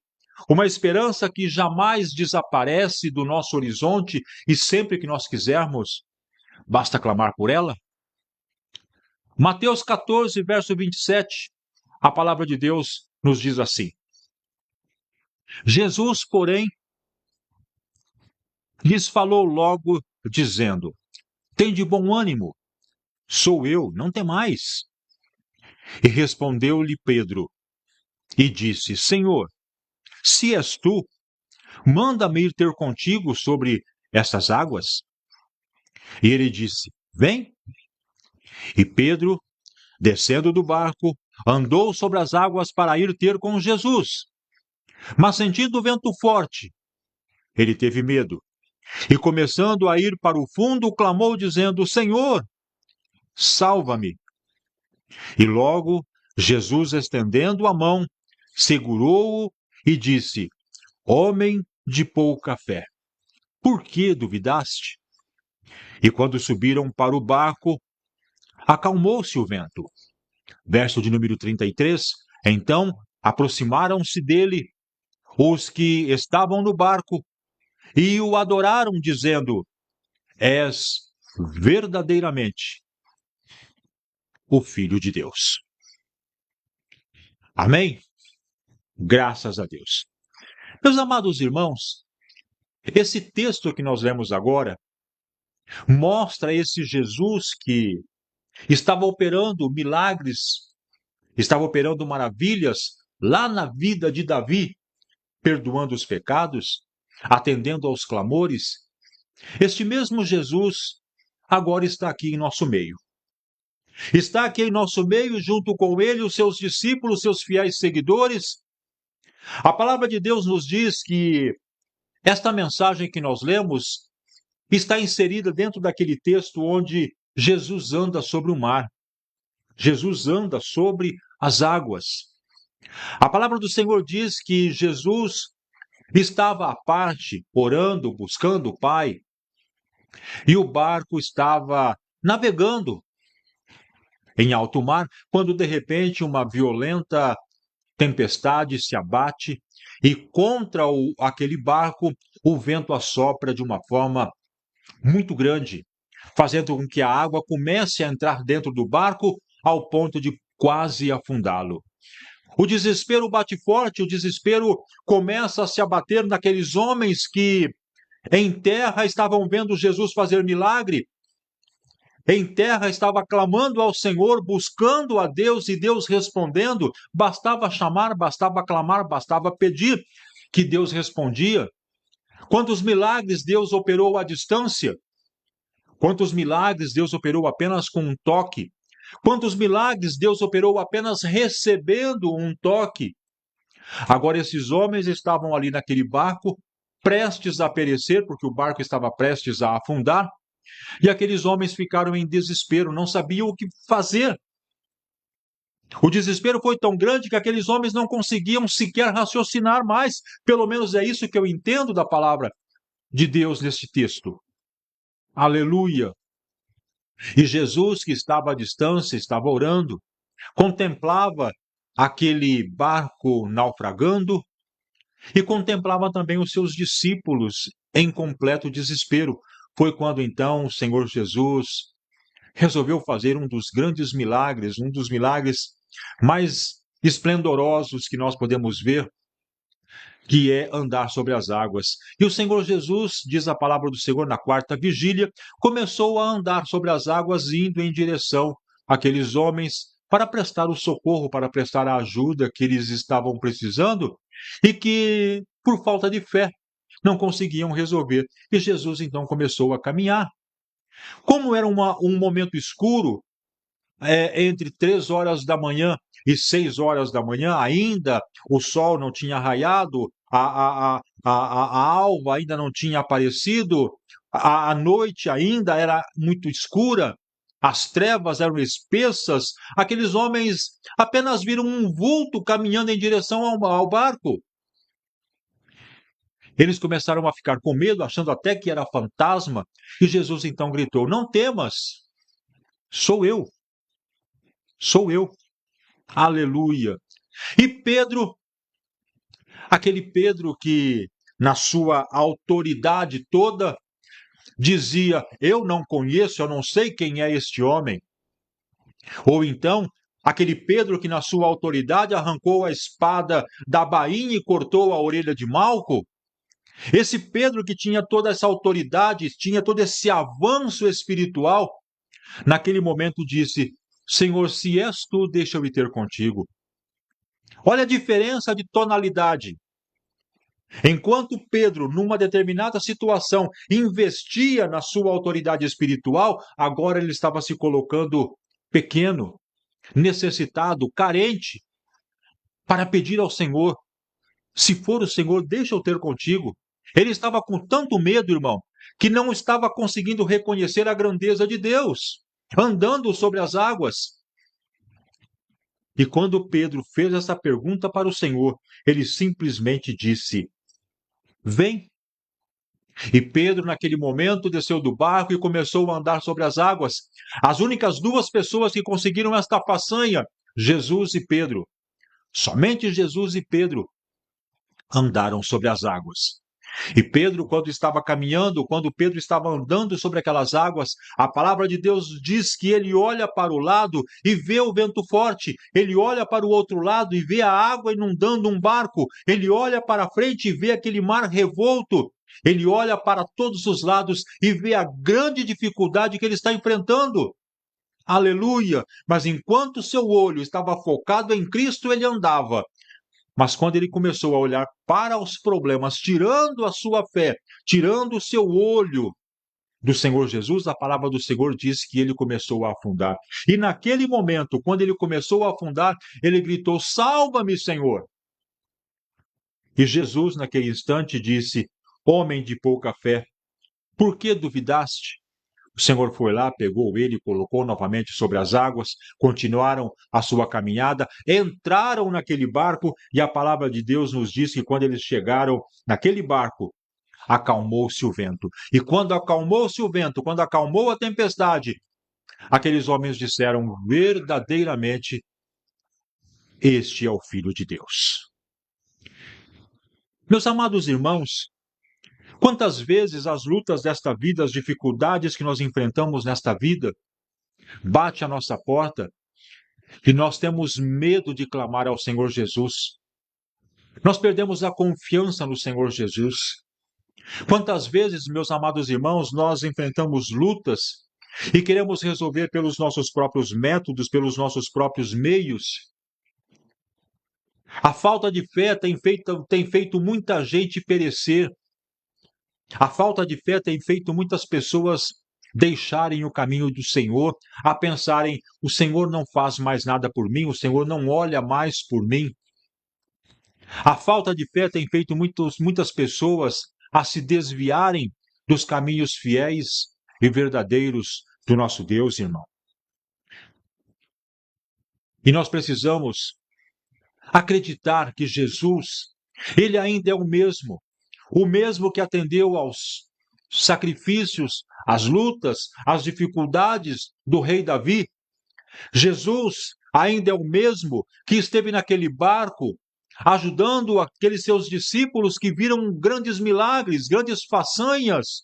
uma esperança que jamais desaparece do nosso horizonte e sempre que nós quisermos, basta clamar por ela? Mateus 14, verso 27, a palavra de Deus nos diz assim: Jesus, porém, lhes falou logo, dizendo: tende bom ânimo, sou eu, não temais. E respondeu-lhe Pedro, e disse: Senhor, se és tu, manda-me ir ter contigo sobre estas águas. E ele disse: vem. E Pedro, descendo do barco, andou sobre as águas para ir ter com Jesus. Mas sentindo o vento forte, ele teve medo. E começando a ir para o fundo, clamou, dizendo: Senhor, salva-me. E logo Jesus, estendendo a mão, segurou-o e disse: homem de pouca fé, por que duvidaste? E quando subiram para o barco, acalmou-se o vento. Verso de número 33, então aproximaram-se dele os que estavam no barco e o adoraram, dizendo: és verdadeiramente o Filho de Deus. Amém? Graças a Deus. Meus amados irmãos, esse texto que nós lemos agora mostra esse Jesus que estava operando milagres, estava operando maravilhas lá na vida de Davi, perdoando os pecados, atendendo aos clamores. Este mesmo Jesus agora está aqui em nosso meio. Está aqui em nosso meio, junto com ele, os seus discípulos, seus fiéis seguidores. A palavra de Deus nos diz que esta mensagem que nós lemos está inserida dentro daquele texto onde Jesus anda sobre o mar. Jesus anda sobre as águas. A palavra do Senhor diz que Jesus estava à parte, orando, buscando o Pai, e o barco estava navegando em alto mar, quando de repente uma violenta tempestade se abate e contra aquele barco o vento assopra de uma forma muito grande, fazendo com que a água comece a entrar dentro do barco ao ponto de quase afundá-lo. O desespero bate forte, o desespero começa a se abater naqueles homens que em terra estavam vendo Jesus fazer milagre, em terra estava clamando ao Senhor, buscando a Deus e Deus respondendo. Bastava chamar, bastava clamar, bastava pedir, que Deus respondia. Quantos milagres Deus operou à distância? Quantos milagres Deus operou apenas com um toque? Quantos milagres Deus operou apenas recebendo um toque? Agora esses homens estavam ali naquele barco, prestes a perecer, porque o barco estava prestes a afundar, e aqueles homens ficaram em desespero, não sabiam o que fazer. O desespero foi tão grande que aqueles homens não conseguiam sequer raciocinar mais. Pelo menos é isso que eu entendo da palavra de Deus neste texto. Aleluia! E Jesus, que estava à distância, estava orando, contemplava aquele barco naufragando e contemplava também os seus discípulos em completo desespero. Foi quando então o Senhor Jesus resolveu fazer um dos grandes milagres, um dos milagres mais esplendorosos que nós podemos ver que é andar sobre as águas. E o Senhor Jesus, diz a palavra do Senhor na quarta vigília, começou a andar sobre as águas, indo em direção àqueles homens para prestar o socorro, para prestar a ajuda que eles estavam precisando e que, por falta de fé, não conseguiam resolver. E Jesus então começou a caminhar. Como era um momento escuro, entre 3 horas da manhã e 6 horas da manhã, ainda o sol não tinha raiado, a alva ainda não tinha aparecido, a noite ainda era muito escura, as trevas eram espessas, aqueles homens apenas viram um vulto caminhando em direção ao barco. Eles começaram a ficar com medo, achando até que era fantasma, e Jesus então gritou: "Não temas, sou eu. Sou eu." Aleluia. E Pedro, aquele Pedro que, na sua autoridade toda, dizia: "Eu não conheço, eu não sei quem é este homem." Ou então, aquele Pedro que, na sua autoridade, arrancou a espada da bainha e cortou a orelha de Malco. Esse Pedro que tinha toda essa autoridade, tinha todo esse avanço espiritual, naquele momento disse: "Senhor, se és tu, deixa eu ir ter contigo." Olha a diferença de tonalidade. Enquanto Pedro, numa determinada situação, investia na sua autoridade espiritual, agora ele estava se colocando pequeno, necessitado, carente, para pedir ao Senhor: "Se for o Senhor, deixa eu ter contigo." Ele estava com tanto medo, irmão, que não estava conseguindo reconhecer a grandeza de Deus, andando sobre as águas. E quando Pedro fez essa pergunta para o Senhor, ele simplesmente disse: "Vem." E Pedro, naquele momento, desceu do barco e começou a andar sobre as águas. As únicas duas pessoas que conseguiram esta façanha, Jesus e Pedro. Somente Jesus e Pedro andaram sobre as águas. E Pedro, quando estava caminhando, quando Pedro estava andando sobre aquelas águas, a palavra de Deus diz que ele olha para o lado e vê o vento forte, ele olha para o outro lado e vê a água inundando um barco, ele olha para frente e vê aquele mar revolto, ele olha para todos os lados e vê a grande dificuldade que ele está enfrentando. Aleluia! Mas enquanto seu olho estava focado em Cristo, ele andava. Mas quando ele começou a olhar para os problemas, tirando a sua fé, tirando o seu olho do Senhor Jesus, a palavra do Senhor diz que ele começou a afundar. E naquele momento, quando ele começou a afundar, ele gritou: "Salva-me, Senhor!" E Jesus, naquele instante, disse: "Homem de pouca fé, por que duvidaste?" O Senhor foi lá, pegou ele, colocou novamente sobre as águas, continuaram a sua caminhada, entraram naquele barco e a palavra de Deus nos diz que quando eles chegaram naquele barco, acalmou-se o vento. E quando acalmou-se o vento, quando acalmou a tempestade, aqueles homens disseram: "Verdadeiramente, este é o Filho de Deus." Meus amados irmãos, quantas vezes as lutas desta vida, as dificuldades que nós enfrentamos nesta vida, bate à nossa porta e nós temos medo de clamar ao Senhor Jesus. Nós perdemos a confiança no Senhor Jesus. Quantas vezes, meus amados irmãos, nós enfrentamos lutas e queremos resolver pelos nossos próprios métodos, pelos nossos próprios meios. A falta de fé tem feito muita gente perecer. A falta de fé tem feito muitas pessoas deixarem o caminho do Senhor, a pensarem: "O Senhor não faz mais nada por mim, o Senhor não olha mais por mim." A falta de fé tem feito muitas pessoas a se desviarem dos caminhos fiéis e verdadeiros do nosso Deus, irmão. E nós precisamos acreditar que Jesus, ele ainda é o mesmo que atendeu aos sacrifícios, às lutas, às dificuldades do rei Davi. Jesus ainda é o mesmo que esteve naquele barco, ajudando aqueles seus discípulos que viram grandes milagres, grandes façanhas.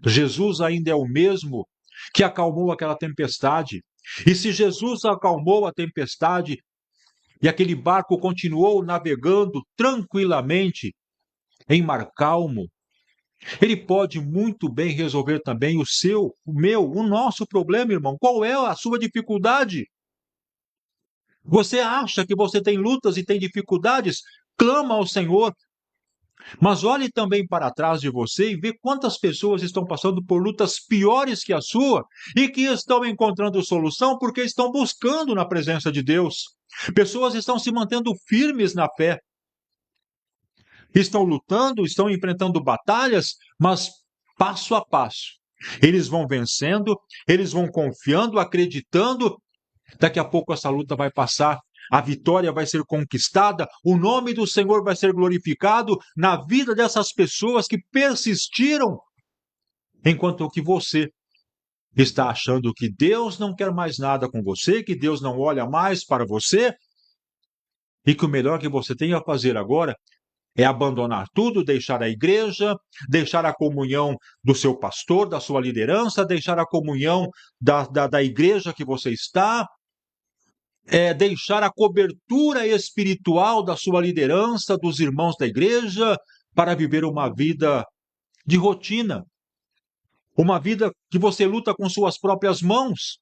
Jesus ainda é o mesmo que acalmou aquela tempestade. E se Jesus acalmou a tempestade, e aquele barco continuou navegando tranquilamente em mar calmo, Ele pode muito bem resolver também o seu, o meu, o nosso problema, irmão. Qual é a sua dificuldade? Você acha que você tem lutas e tem dificuldades? Clama ao Senhor. Mas olhe também para trás de você e vê quantas pessoas estão passando por lutas piores que a sua e que estão encontrando solução porque estão buscando na presença de Deus. Pessoas estão se mantendo firmes na fé. Estão lutando, estão enfrentando batalhas, mas passo a passo. Eles vão vencendo, eles vão confiando, acreditando. Daqui a pouco essa luta vai passar, a vitória vai ser conquistada, o nome do Senhor vai ser glorificado na vida dessas pessoas que persistiram, enquanto que você está achando que Deus não quer mais nada com você, que Deus não olha mais para você, e que o melhor que você tem a fazer agora é abandonar tudo, deixar a igreja, deixar a comunhão do seu pastor, da sua liderança, deixar a comunhão da igreja que você está, deixar a cobertura espiritual da sua liderança, dos irmãos da igreja, para viver uma vida de rotina, uma vida que você luta com suas próprias mãos.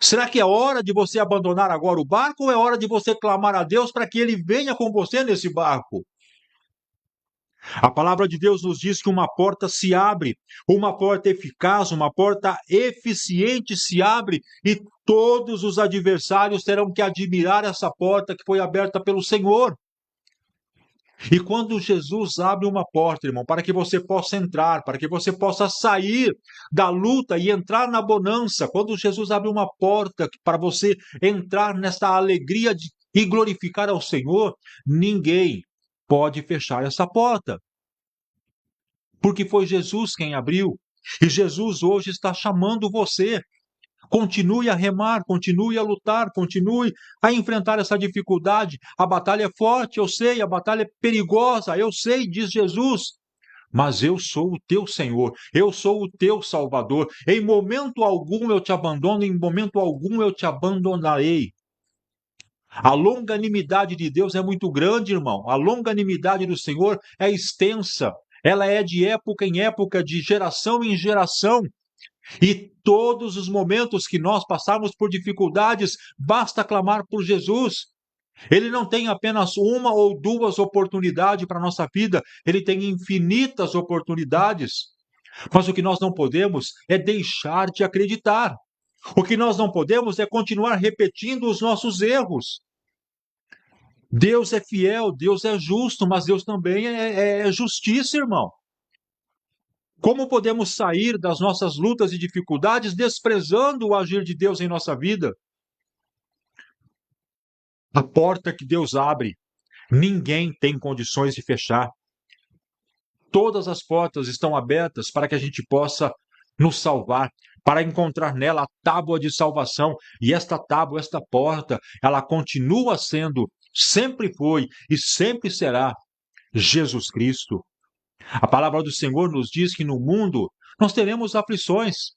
Será que é hora de você abandonar agora o barco ou é hora de você clamar a Deus para que Ele venha com você nesse barco? A palavra de Deus nos diz que uma porta se abre, uma porta eficaz, uma porta eficiente se abre e todos os adversários terão que admirar essa porta que foi aberta pelo Senhor. E quando Jesus abre uma porta, irmão, para que você possa entrar, para que você possa sair da luta e entrar na bonança, quando Jesus abre uma porta para você entrar nessa alegria e glorificar ao Senhor, ninguém pode fechar essa porta. Porque foi Jesus quem abriu. E Jesus hoje está chamando você. Continue a remar, continue a lutar, continue a enfrentar essa dificuldade. A batalha é forte, eu sei, a batalha é perigosa, eu sei, diz Jesus. Mas eu sou o teu Senhor, eu sou o teu Salvador. Em momento algum eu te abandono, em momento algum eu te abandonarei. A longanimidade de Deus é muito grande, irmão. A longanimidade do Senhor é extensa. Ela é de época em época, de geração em geração. E todos os momentos que nós passarmos por dificuldades, basta clamar por Jesus. Ele não tem apenas uma ou duas oportunidades para a nossa vida, ele tem infinitas oportunidades. Mas o que nós não podemos é deixar de acreditar. O que nós não podemos é continuar repetindo os nossos erros. Deus é fiel, Deus é justo, mas Deus também é justiça, irmão. Como podemos sair das nossas lutas e dificuldades desprezando o agir de Deus em nossa vida? A porta que Deus abre, ninguém tem condições de fechar. Todas as portas estão abertas para que a gente possa nos salvar, para encontrar nela a tábua de salvação. E esta tábua, esta porta, ela continua sendo, sempre foi e sempre será Jesus Cristo. A palavra do Senhor nos diz que no mundo nós teremos aflições.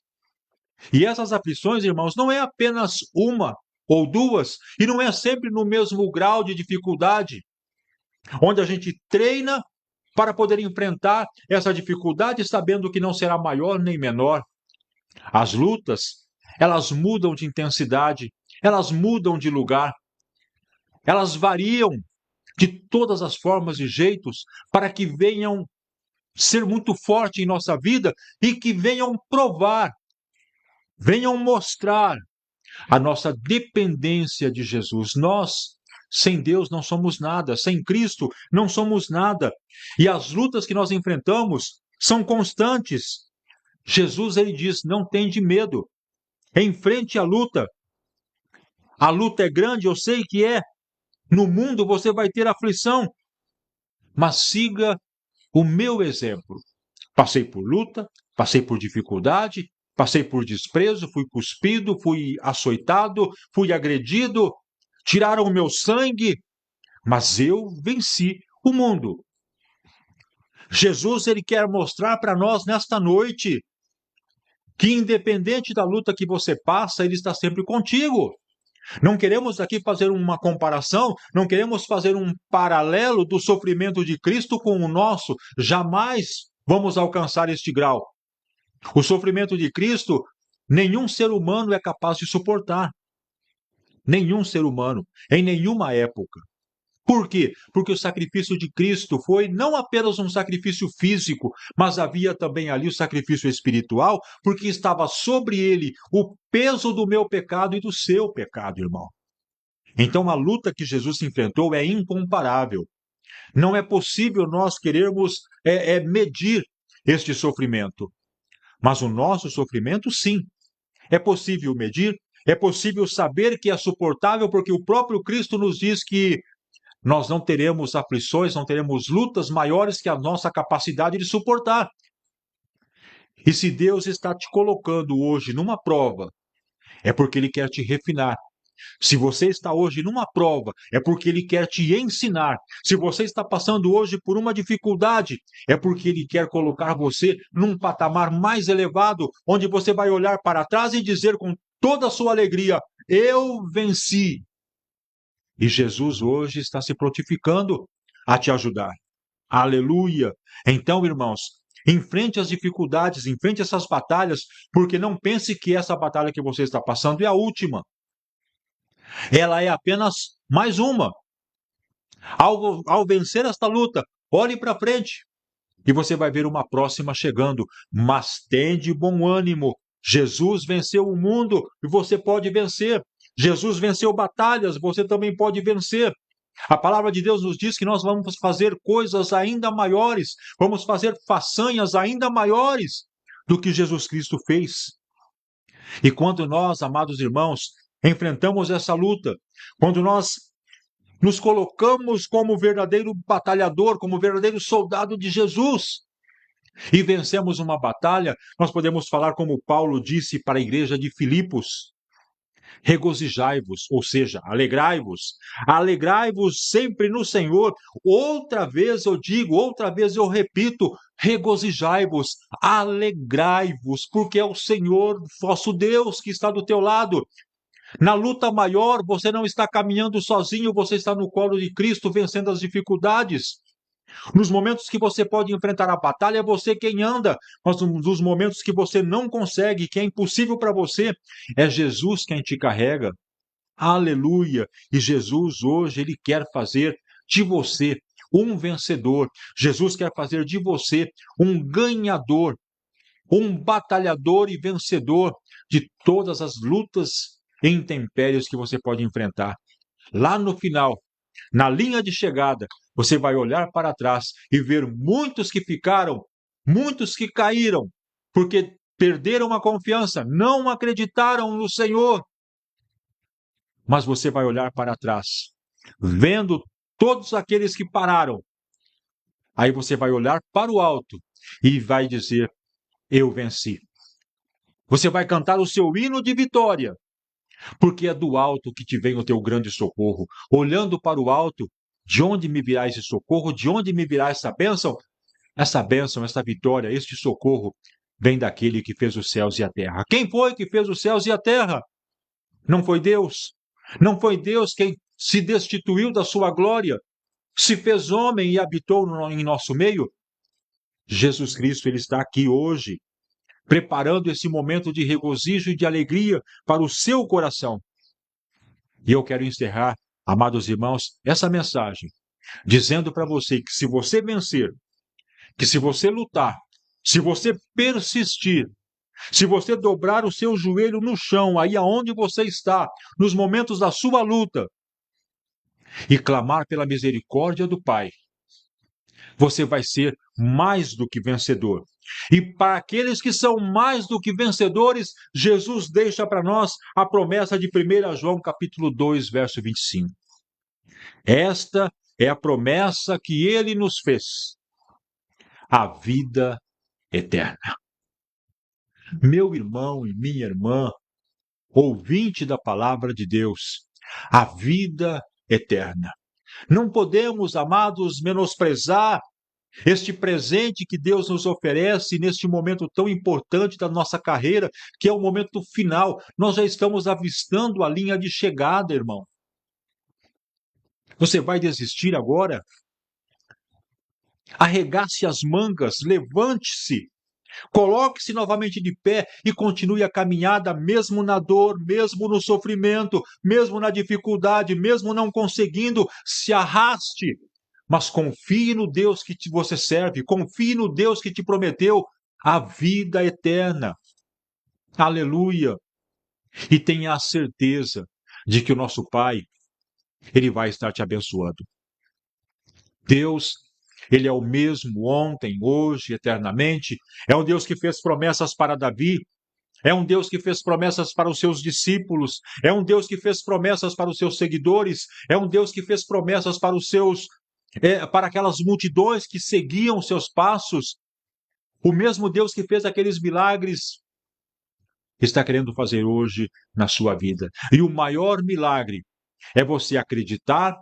E essas aflições, irmãos, não é apenas uma ou duas, e não é sempre no mesmo grau de dificuldade, onde a gente treina para poder enfrentar essa dificuldade sabendo que não será maior nem menor. As lutas, elas mudam de intensidade, elas mudam de lugar, elas variam de todas as formas e jeitos para que venham ser muito forte em nossa vida e que venham provar, venham mostrar a nossa dependência de Jesus. Nós, sem Deus, não somos nada, sem Cristo, não somos nada. E as lutas que nós enfrentamos são constantes. Jesus, ele diz, não tenha medo, enfrente a luta. A luta é grande, eu sei que é. No mundo você vai ter aflição, mas siga o meu exemplo. Passei por luta, passei por dificuldade, passei por desprezo, fui cuspido, fui açoitado, fui agredido, tiraram o meu sangue, mas eu venci o mundo. Jesus, ele quer mostrar para nós nesta noite que independente da luta que você passa, ele está sempre contigo. Não queremos aqui fazer uma comparação, não queremos fazer um paralelo do sofrimento de Cristo com o nosso. Jamais vamos alcançar este grau. O sofrimento de Cristo, nenhum ser humano é capaz de suportar. Nenhum ser humano, em nenhuma época. Por quê? Porque o sacrifício de Cristo foi não apenas um sacrifício físico, mas havia também ali o sacrifício espiritual, porque estava sobre ele o peso do meu pecado e do seu pecado, irmão. Então a luta que Jesus enfrentou é incomparável. Não é possível nós querermos medir este sofrimento. Mas o nosso sofrimento, sim. É possível medir, é possível saber que é suportável, porque o próprio Cristo nos diz que nós não teremos aflições, não teremos lutas maiores que a nossa capacidade de suportar. E se Deus está te colocando hoje numa prova, é porque Ele quer te refinar. Se você está hoje numa prova, é porque Ele quer te ensinar. Se você está passando hoje por uma dificuldade, é porque Ele quer colocar você num patamar mais elevado, onde você vai olhar para trás e dizer com toda a sua alegria: eu venci. E Jesus hoje está se prontificando a te ajudar. Aleluia! Então, irmãos, enfrente as dificuldades, enfrente essas batalhas, porque não pense que essa batalha que você está passando é a última. Ela é apenas mais uma. Ao vencer esta luta, olhe para frente e você vai ver uma próxima chegando. Mas tem de bom ânimo. Jesus venceu o mundo e você pode vencer. Jesus venceu batalhas, você também pode vencer. A palavra de Deus nos diz que nós vamos fazer coisas ainda maiores, vamos fazer façanhas ainda maiores do que Jesus Cristo fez. E quando nós, amados irmãos, enfrentamos essa luta, quando nós nos colocamos como verdadeiro batalhador, como verdadeiro soldado de Jesus, e vencemos uma batalha, nós podemos falar como Paulo disse para a igreja de Filipos: regozijai-vos, ou seja, alegrai-vos. Alegrai-vos sempre no Senhor. Outra vez eu digo, outra vez eu repito, regozijai-vos, alegrai-vos, porque é o Senhor, vosso Deus, que está do teu lado. Na luta maior, você não está caminhando sozinho, você está no colo de Cristo, vencendo as dificuldades. Nos momentos que você pode enfrentar a batalha, é você quem anda. Mas nos momentos que você não consegue, que é impossível para você, é Jesus quem te carrega. Aleluia! E Jesus hoje, Ele quer fazer de você um vencedor. Jesus quer fazer de você um ganhador, um batalhador e vencedor de todas as lutas e intempéries que você pode enfrentar. Lá no final, na linha de chegada, você vai olhar para trás e ver muitos que ficaram, muitos que caíram, porque perderam a confiança, não acreditaram no Senhor. Mas você vai olhar para trás, vendo todos aqueles que pararam. Aí você vai olhar para o alto e vai dizer: eu venci. Você vai cantar o seu hino de vitória, porque é do alto que te vem o teu grande socorro. Olhando para o alto, de onde me virá esse socorro? De onde me virá essa bênção? Essa bênção, essa vitória, este socorro vem daquele que fez os céus e a terra. Quem foi que fez os céus e a terra? Não foi Deus? Não foi Deus quem se destituiu da sua glória, se fez homem e habitou em nosso meio? Jesus Cristo, Ele está aqui hoje, preparando esse momento de regozijo e de alegria para o seu coração. E eu quero encerrar, amados irmãos, essa mensagem, dizendo para você que se você vencer, que se você lutar, se você persistir, se você dobrar o seu joelho no chão, aí aonde você está, nos momentos da sua luta, e clamar pela misericórdia do Pai, você vai ser mais do que vencedor. E para aqueles que são mais do que vencedores, Jesus deixa para nós a promessa de 1 João capítulo 2, verso 25. Esta é a promessa que Ele nos fez: a vida eterna. Meu irmão e minha irmã, ouvinte da palavra de Deus, a vida eterna. Não podemos, amados, menosprezar Este presente que Deus nos oferece neste momento tão importante da nossa carreira, que é o momento final. Nós já estamos avistando a linha de chegada, irmão. Você vai desistir agora? Arregace as mangas, levante-se, coloque-se novamente de pé e continue a caminhada, mesmo na dor, mesmo no sofrimento, mesmo na dificuldade, mesmo não conseguindo, se arraste. Mas confie no Deus que você serve, confie no Deus que te prometeu a vida eterna. Aleluia! E tenha a certeza de que o nosso Pai, Ele vai estar te abençoando. Deus, Ele é o mesmo ontem, hoje, eternamente. É um Deus que fez promessas para Davi. É um Deus que fez promessas para os seus discípulos. É um Deus que fez promessas para os seus seguidores. É um Deus que fez promessas para os seus para aquelas multidões que seguiam seus passos. O mesmo Deus que fez aqueles milagres está querendo fazer hoje na sua vida. E o maior milagre é você acreditar,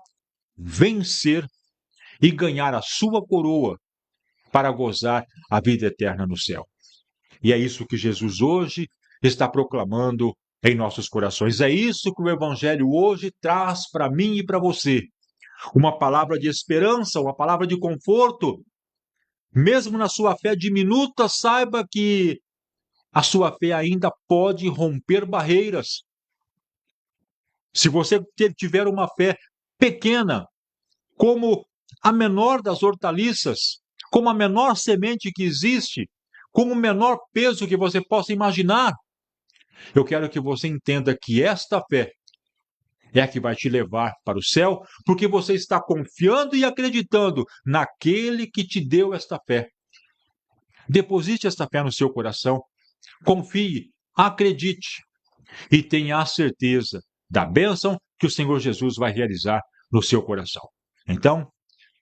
vencer e ganhar a sua coroa para gozar a vida eterna no céu. E é isso que Jesus hoje está proclamando em nossos corações. É isso que o Evangelho hoje traz para mim e para você. Uma palavra de esperança, uma palavra de conforto. Mesmo na sua fé diminuta, saiba que a sua fé ainda pode romper barreiras. Se você tiver uma fé pequena, como a menor das hortaliças, como a menor semente que existe, como o menor peso que você possa imaginar, eu quero que você entenda que esta fé é a que vai te levar para o céu, porque você está confiando e acreditando naquele que te deu esta fé. Deposite esta fé no seu coração, confie, acredite e tenha a certeza da bênção que o Senhor Jesus vai realizar no seu coração. Então,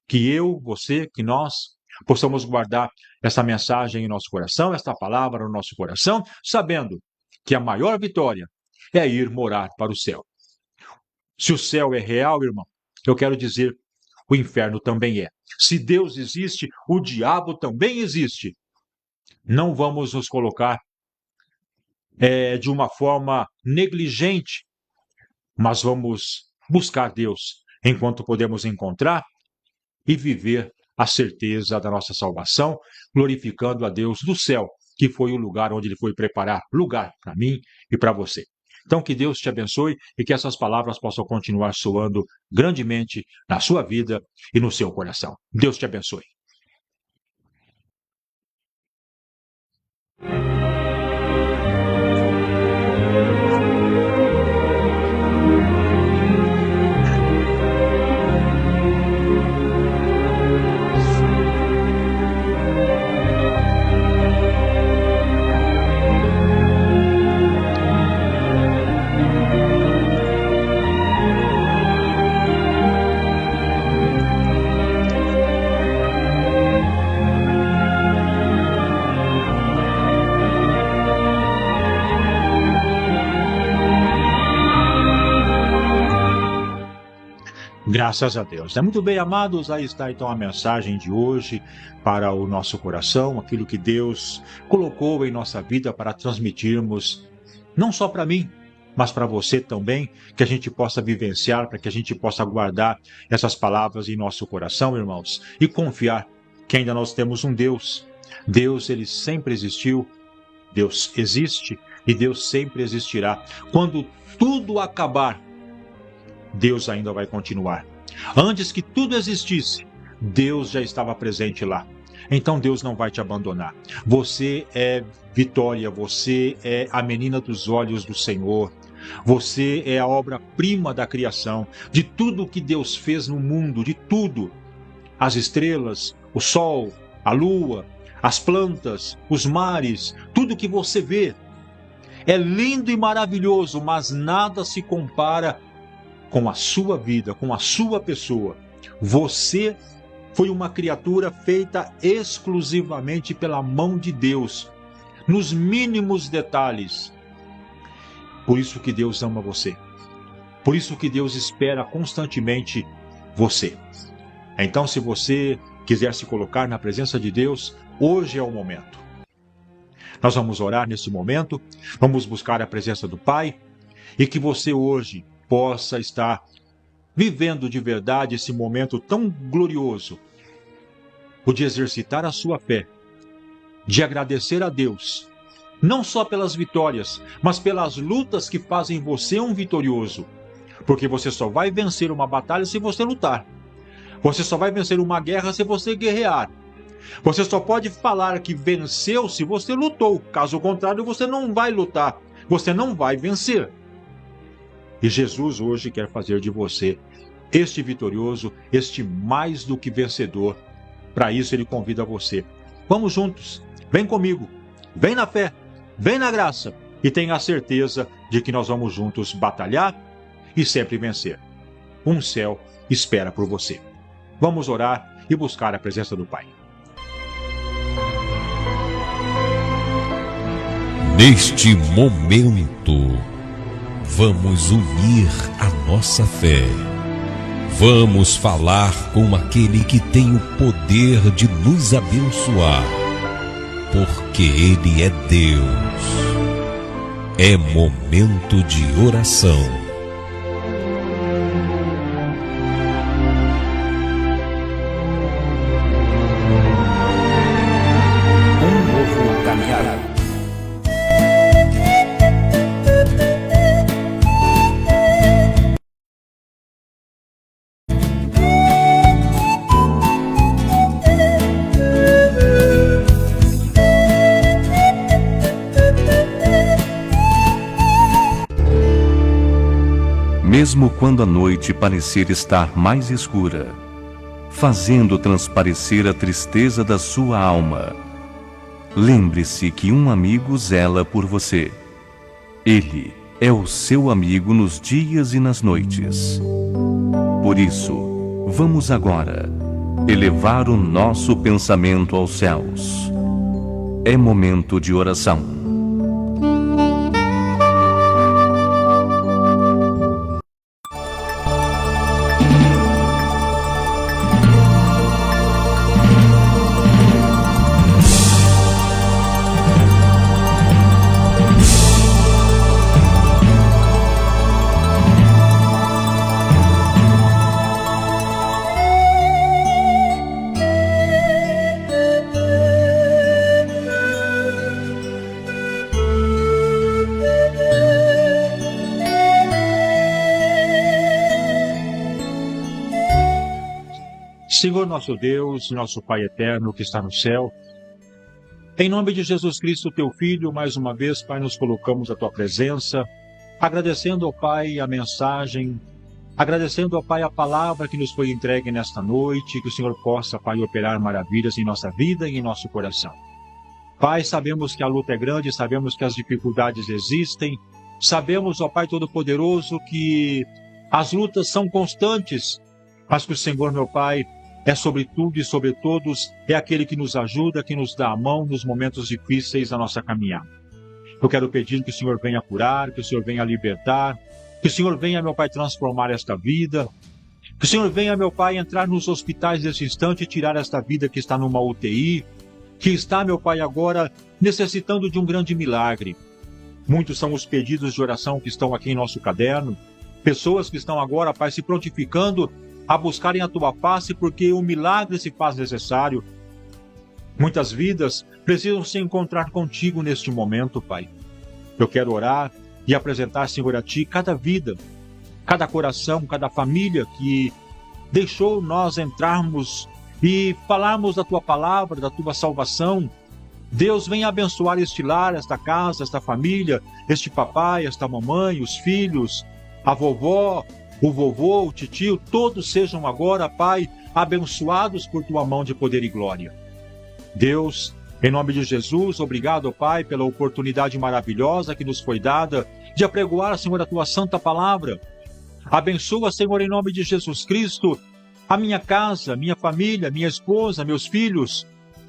que eu, você, que nós possamos guardar essa mensagem em nosso coração, esta palavra no nosso coração, sabendo que a maior vitória é ir morar para o céu. Se o céu é real, irmão, eu quero dizer, o inferno também é. Se Deus existe, o diabo também existe. Não vamos nos colocar de uma forma negligente, mas vamos buscar Deus enquanto podemos encontrar e viver a certeza da nossa salvação, glorificando a Deus do céu, que foi o lugar onde Ele foi preparar lugar para mim e para você. Então, que Deus te abençoe e que essas palavras possam continuar soando grandemente na sua vida e no seu coração. Deus te abençoe. Graças a Deus. Muito bem, amados, aí está então a mensagem de hoje para o nosso coração, aquilo que Deus colocou em nossa vida para transmitirmos, não só para mim, mas para você também, que a gente possa vivenciar, para que a gente possa guardar essas palavras em nosso coração, irmãos, e confiar que ainda nós temos um Deus. Deus, Ele sempre existiu, Deus existe e Deus sempre existirá. Quando tudo acabar, Deus ainda vai continuar. Antes que tudo existisse, Deus já estava presente lá. Então Deus não vai te abandonar. Você é vitória, você é a menina dos olhos do Senhor. Você é a obra-prima da criação, de tudo que Deus fez no mundo, de tudo. As estrelas, o sol, a lua, as plantas, os mares, tudo que você vê. É lindo e maravilhoso, mas nada se compara com a sua vida, com a sua pessoa. Você foi uma criatura feita exclusivamente pela mão de Deus, nos mínimos detalhes. Por isso que Deus ama você. Por isso que Deus espera constantemente você. Então, se você quiser se colocar na presença de Deus, hoje é o momento. Nós vamos orar nesse momento, vamos buscar a presença do Pai, e que você hoje possa estar vivendo de verdade esse momento tão glorioso, o de exercitar a sua fé, de agradecer a Deus, não só pelas vitórias, mas pelas lutas que fazem você um vitorioso, porque você só vai vencer uma batalha se você lutar. Você só vai vencer uma guerra se você guerrear. Você só pode falar que venceu se você lutou. Caso contrário, você não vai lutar. Você não vai vencer. E Jesus hoje quer fazer de você este vitorioso, este mais do que vencedor. Para isso ele convida você. Vamos juntos. Vem comigo. Vem na fé. Vem na graça. E tenha a certeza de que nós vamos juntos batalhar e sempre vencer. Um céu espera por você. Vamos orar e buscar a presença do Pai. Neste momento, vamos unir a nossa fé. Vamos falar com aquele que tem o poder de nos abençoar, porque Ele é Deus. É momento de oração. Novo caminhar. Mesmo quando a noite parecer estar mais escura, fazendo transparecer a tristeza da sua alma, lembre-se que um amigo zela por você. Ele é o seu amigo nos dias e nas noites. Por isso, vamos agora elevar o nosso pensamento aos céus. É momento de oração. Senhor nosso Deus, nosso Pai eterno que está no céu, em nome de Jesus Cristo, teu Filho, mais uma vez, Pai, nos colocamos à tua presença, agradecendo ao Pai a mensagem, agradecendo ao Pai a palavra que nos foi entregue nesta noite, que o Senhor possa, Pai, operar maravilhas em nossa vida e em nosso coração. Pai, sabemos que a luta é grande, sabemos que as dificuldades existem, sabemos, ó Pai Todo-Poderoso, que as lutas são constantes, mas que o Senhor, meu Pai, é sobre tudo e sobre todos, é aquele que nos ajuda, que nos dá a mão nos momentos difíceis da nossa caminhada. Eu quero pedir que o Senhor venha curar, que o Senhor venha libertar, que o Senhor venha, meu Pai, transformar esta vida, que o Senhor venha, meu Pai, entrar nos hospitais nesse instante e tirar esta vida que está numa UTI, que está, meu Pai, agora necessitando de um grande milagre. Muitos são os pedidos de oração que estão aqui em nosso caderno, pessoas que estão agora, Pai, se prontificando a buscarem a tua face, porque o milagre se faz necessário. Muitas vidas precisam se encontrar contigo neste momento, Pai. Eu quero orar e apresentar, Senhor, a ti cada vida, cada coração, cada família que deixou nós entrarmos e falarmos da tua palavra, da tua salvação. Deus, venha abençoar este lar, esta casa, esta família, este papai, esta mamãe, os filhos, a vovó, o vovô, o titio, todos sejam agora, Pai, abençoados por tua mão de poder e glória. Deus, em nome de Jesus, obrigado, Pai, pela oportunidade maravilhosa que nos foi dada de apregoar, Senhor, a tua santa palavra. Abençoa, Senhor, em nome de Jesus Cristo, a minha casa, minha família, minha esposa, meus filhos.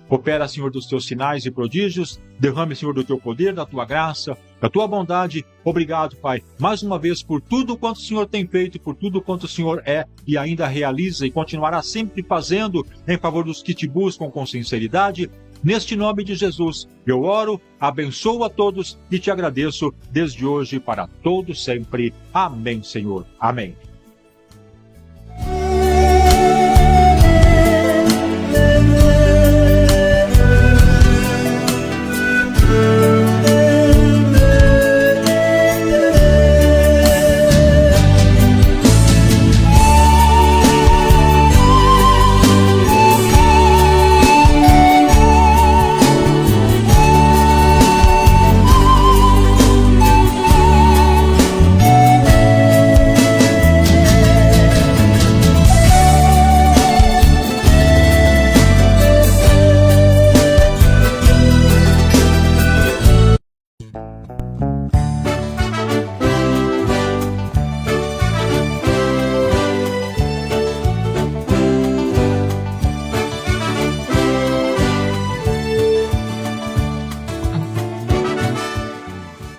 Opera, Senhor, dos teus sinais e prodígios, derrame, Senhor, do teu poder, da tua graça, da tua bondade. Obrigado, Pai, mais uma vez por tudo quanto o Senhor tem feito, por tudo quanto o Senhor é e ainda realiza e continuará sempre fazendo em favor dos que te buscam com sinceridade. Neste nome de Jesus, eu oro, abençoo a todos e te agradeço desde hoje para todo sempre. Amém, Senhor. Amém.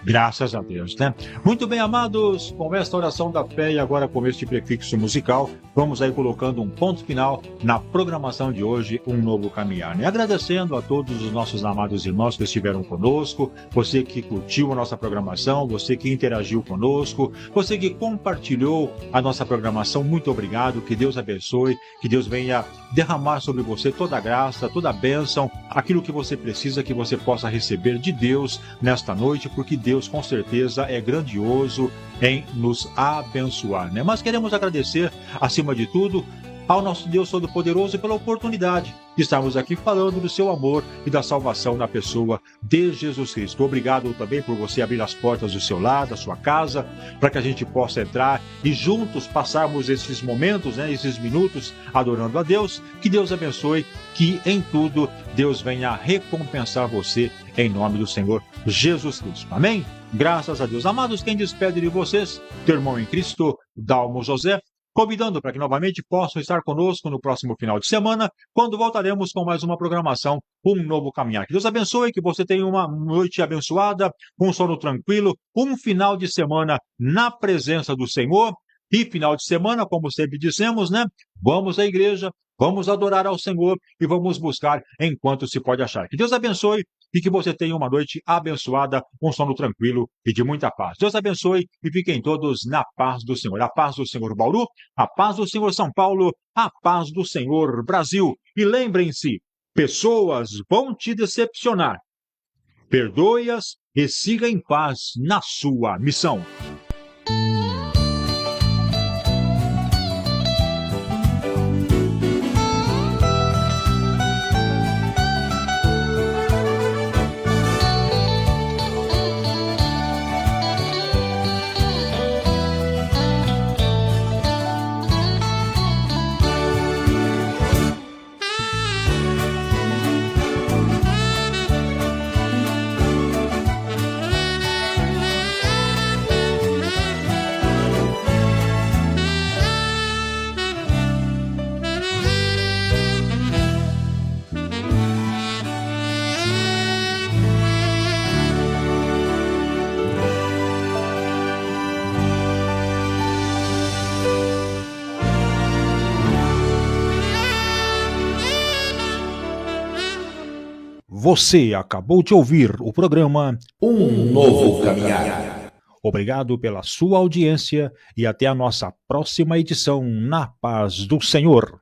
Graças a Deus, né? Muito bem, amados, com esta oração da fé e agora com este prefixo musical, vamos aí colocando um ponto final na programação de hoje, Um Novo Caminhar, né? Agradecendo a todos os nossos amados irmãos que estiveram conosco, você que curtiu a nossa programação, você que interagiu conosco, você que compartilhou a nossa programação, muito obrigado, que Deus abençoe, que Deus venha derramar sobre você toda a graça, toda a bênção, aquilo que você precisa, que você possa receber de Deus nesta noite, porque Deus com certeza é grandioso em nos abençoar, né? Mas queremos agradecer, acima de tudo, ao nosso Deus Todo-Poderoso pela oportunidade de estarmos aqui falando do seu amor e da salvação na pessoa de Jesus Cristo. Obrigado também por você abrir as portas do seu lar, da sua casa, para que a gente possa entrar e juntos passarmos esses momentos, né, esses minutos adorando a Deus. Que Deus abençoe, que em tudo Deus venha recompensar você em nome do Senhor Jesus Cristo. Amém? Graças a Deus. Amados, quem despede de vocês, teu irmão em Cristo, Dalmo José, convidando para que novamente possam estar conosco no próximo final de semana, quando voltaremos com mais uma programação, Um Novo Caminhar. Que Deus abençoe, que você tenha uma noite abençoada, um sono tranquilo, um final de semana na presença do Senhor. E final de semana, como sempre dizemos, né? Vamos à igreja, vamos adorar ao Senhor e vamos buscar enquanto se pode achar. Que Deus abençoe e que você tenha uma noite abençoada, um sono tranquilo e de muita paz. Deus abençoe e fiquem todos na paz do Senhor. A paz do Senhor Bauru, a paz do Senhor São Paulo, a paz do Senhor Brasil. E lembrem-se, pessoas vão te decepcionar. Perdoe-as e siga em paz na sua missão. Você acabou de ouvir o programa Um Novo Caminhar. Obrigado pela sua audiência e até a nossa próxima edição na paz do Senhor.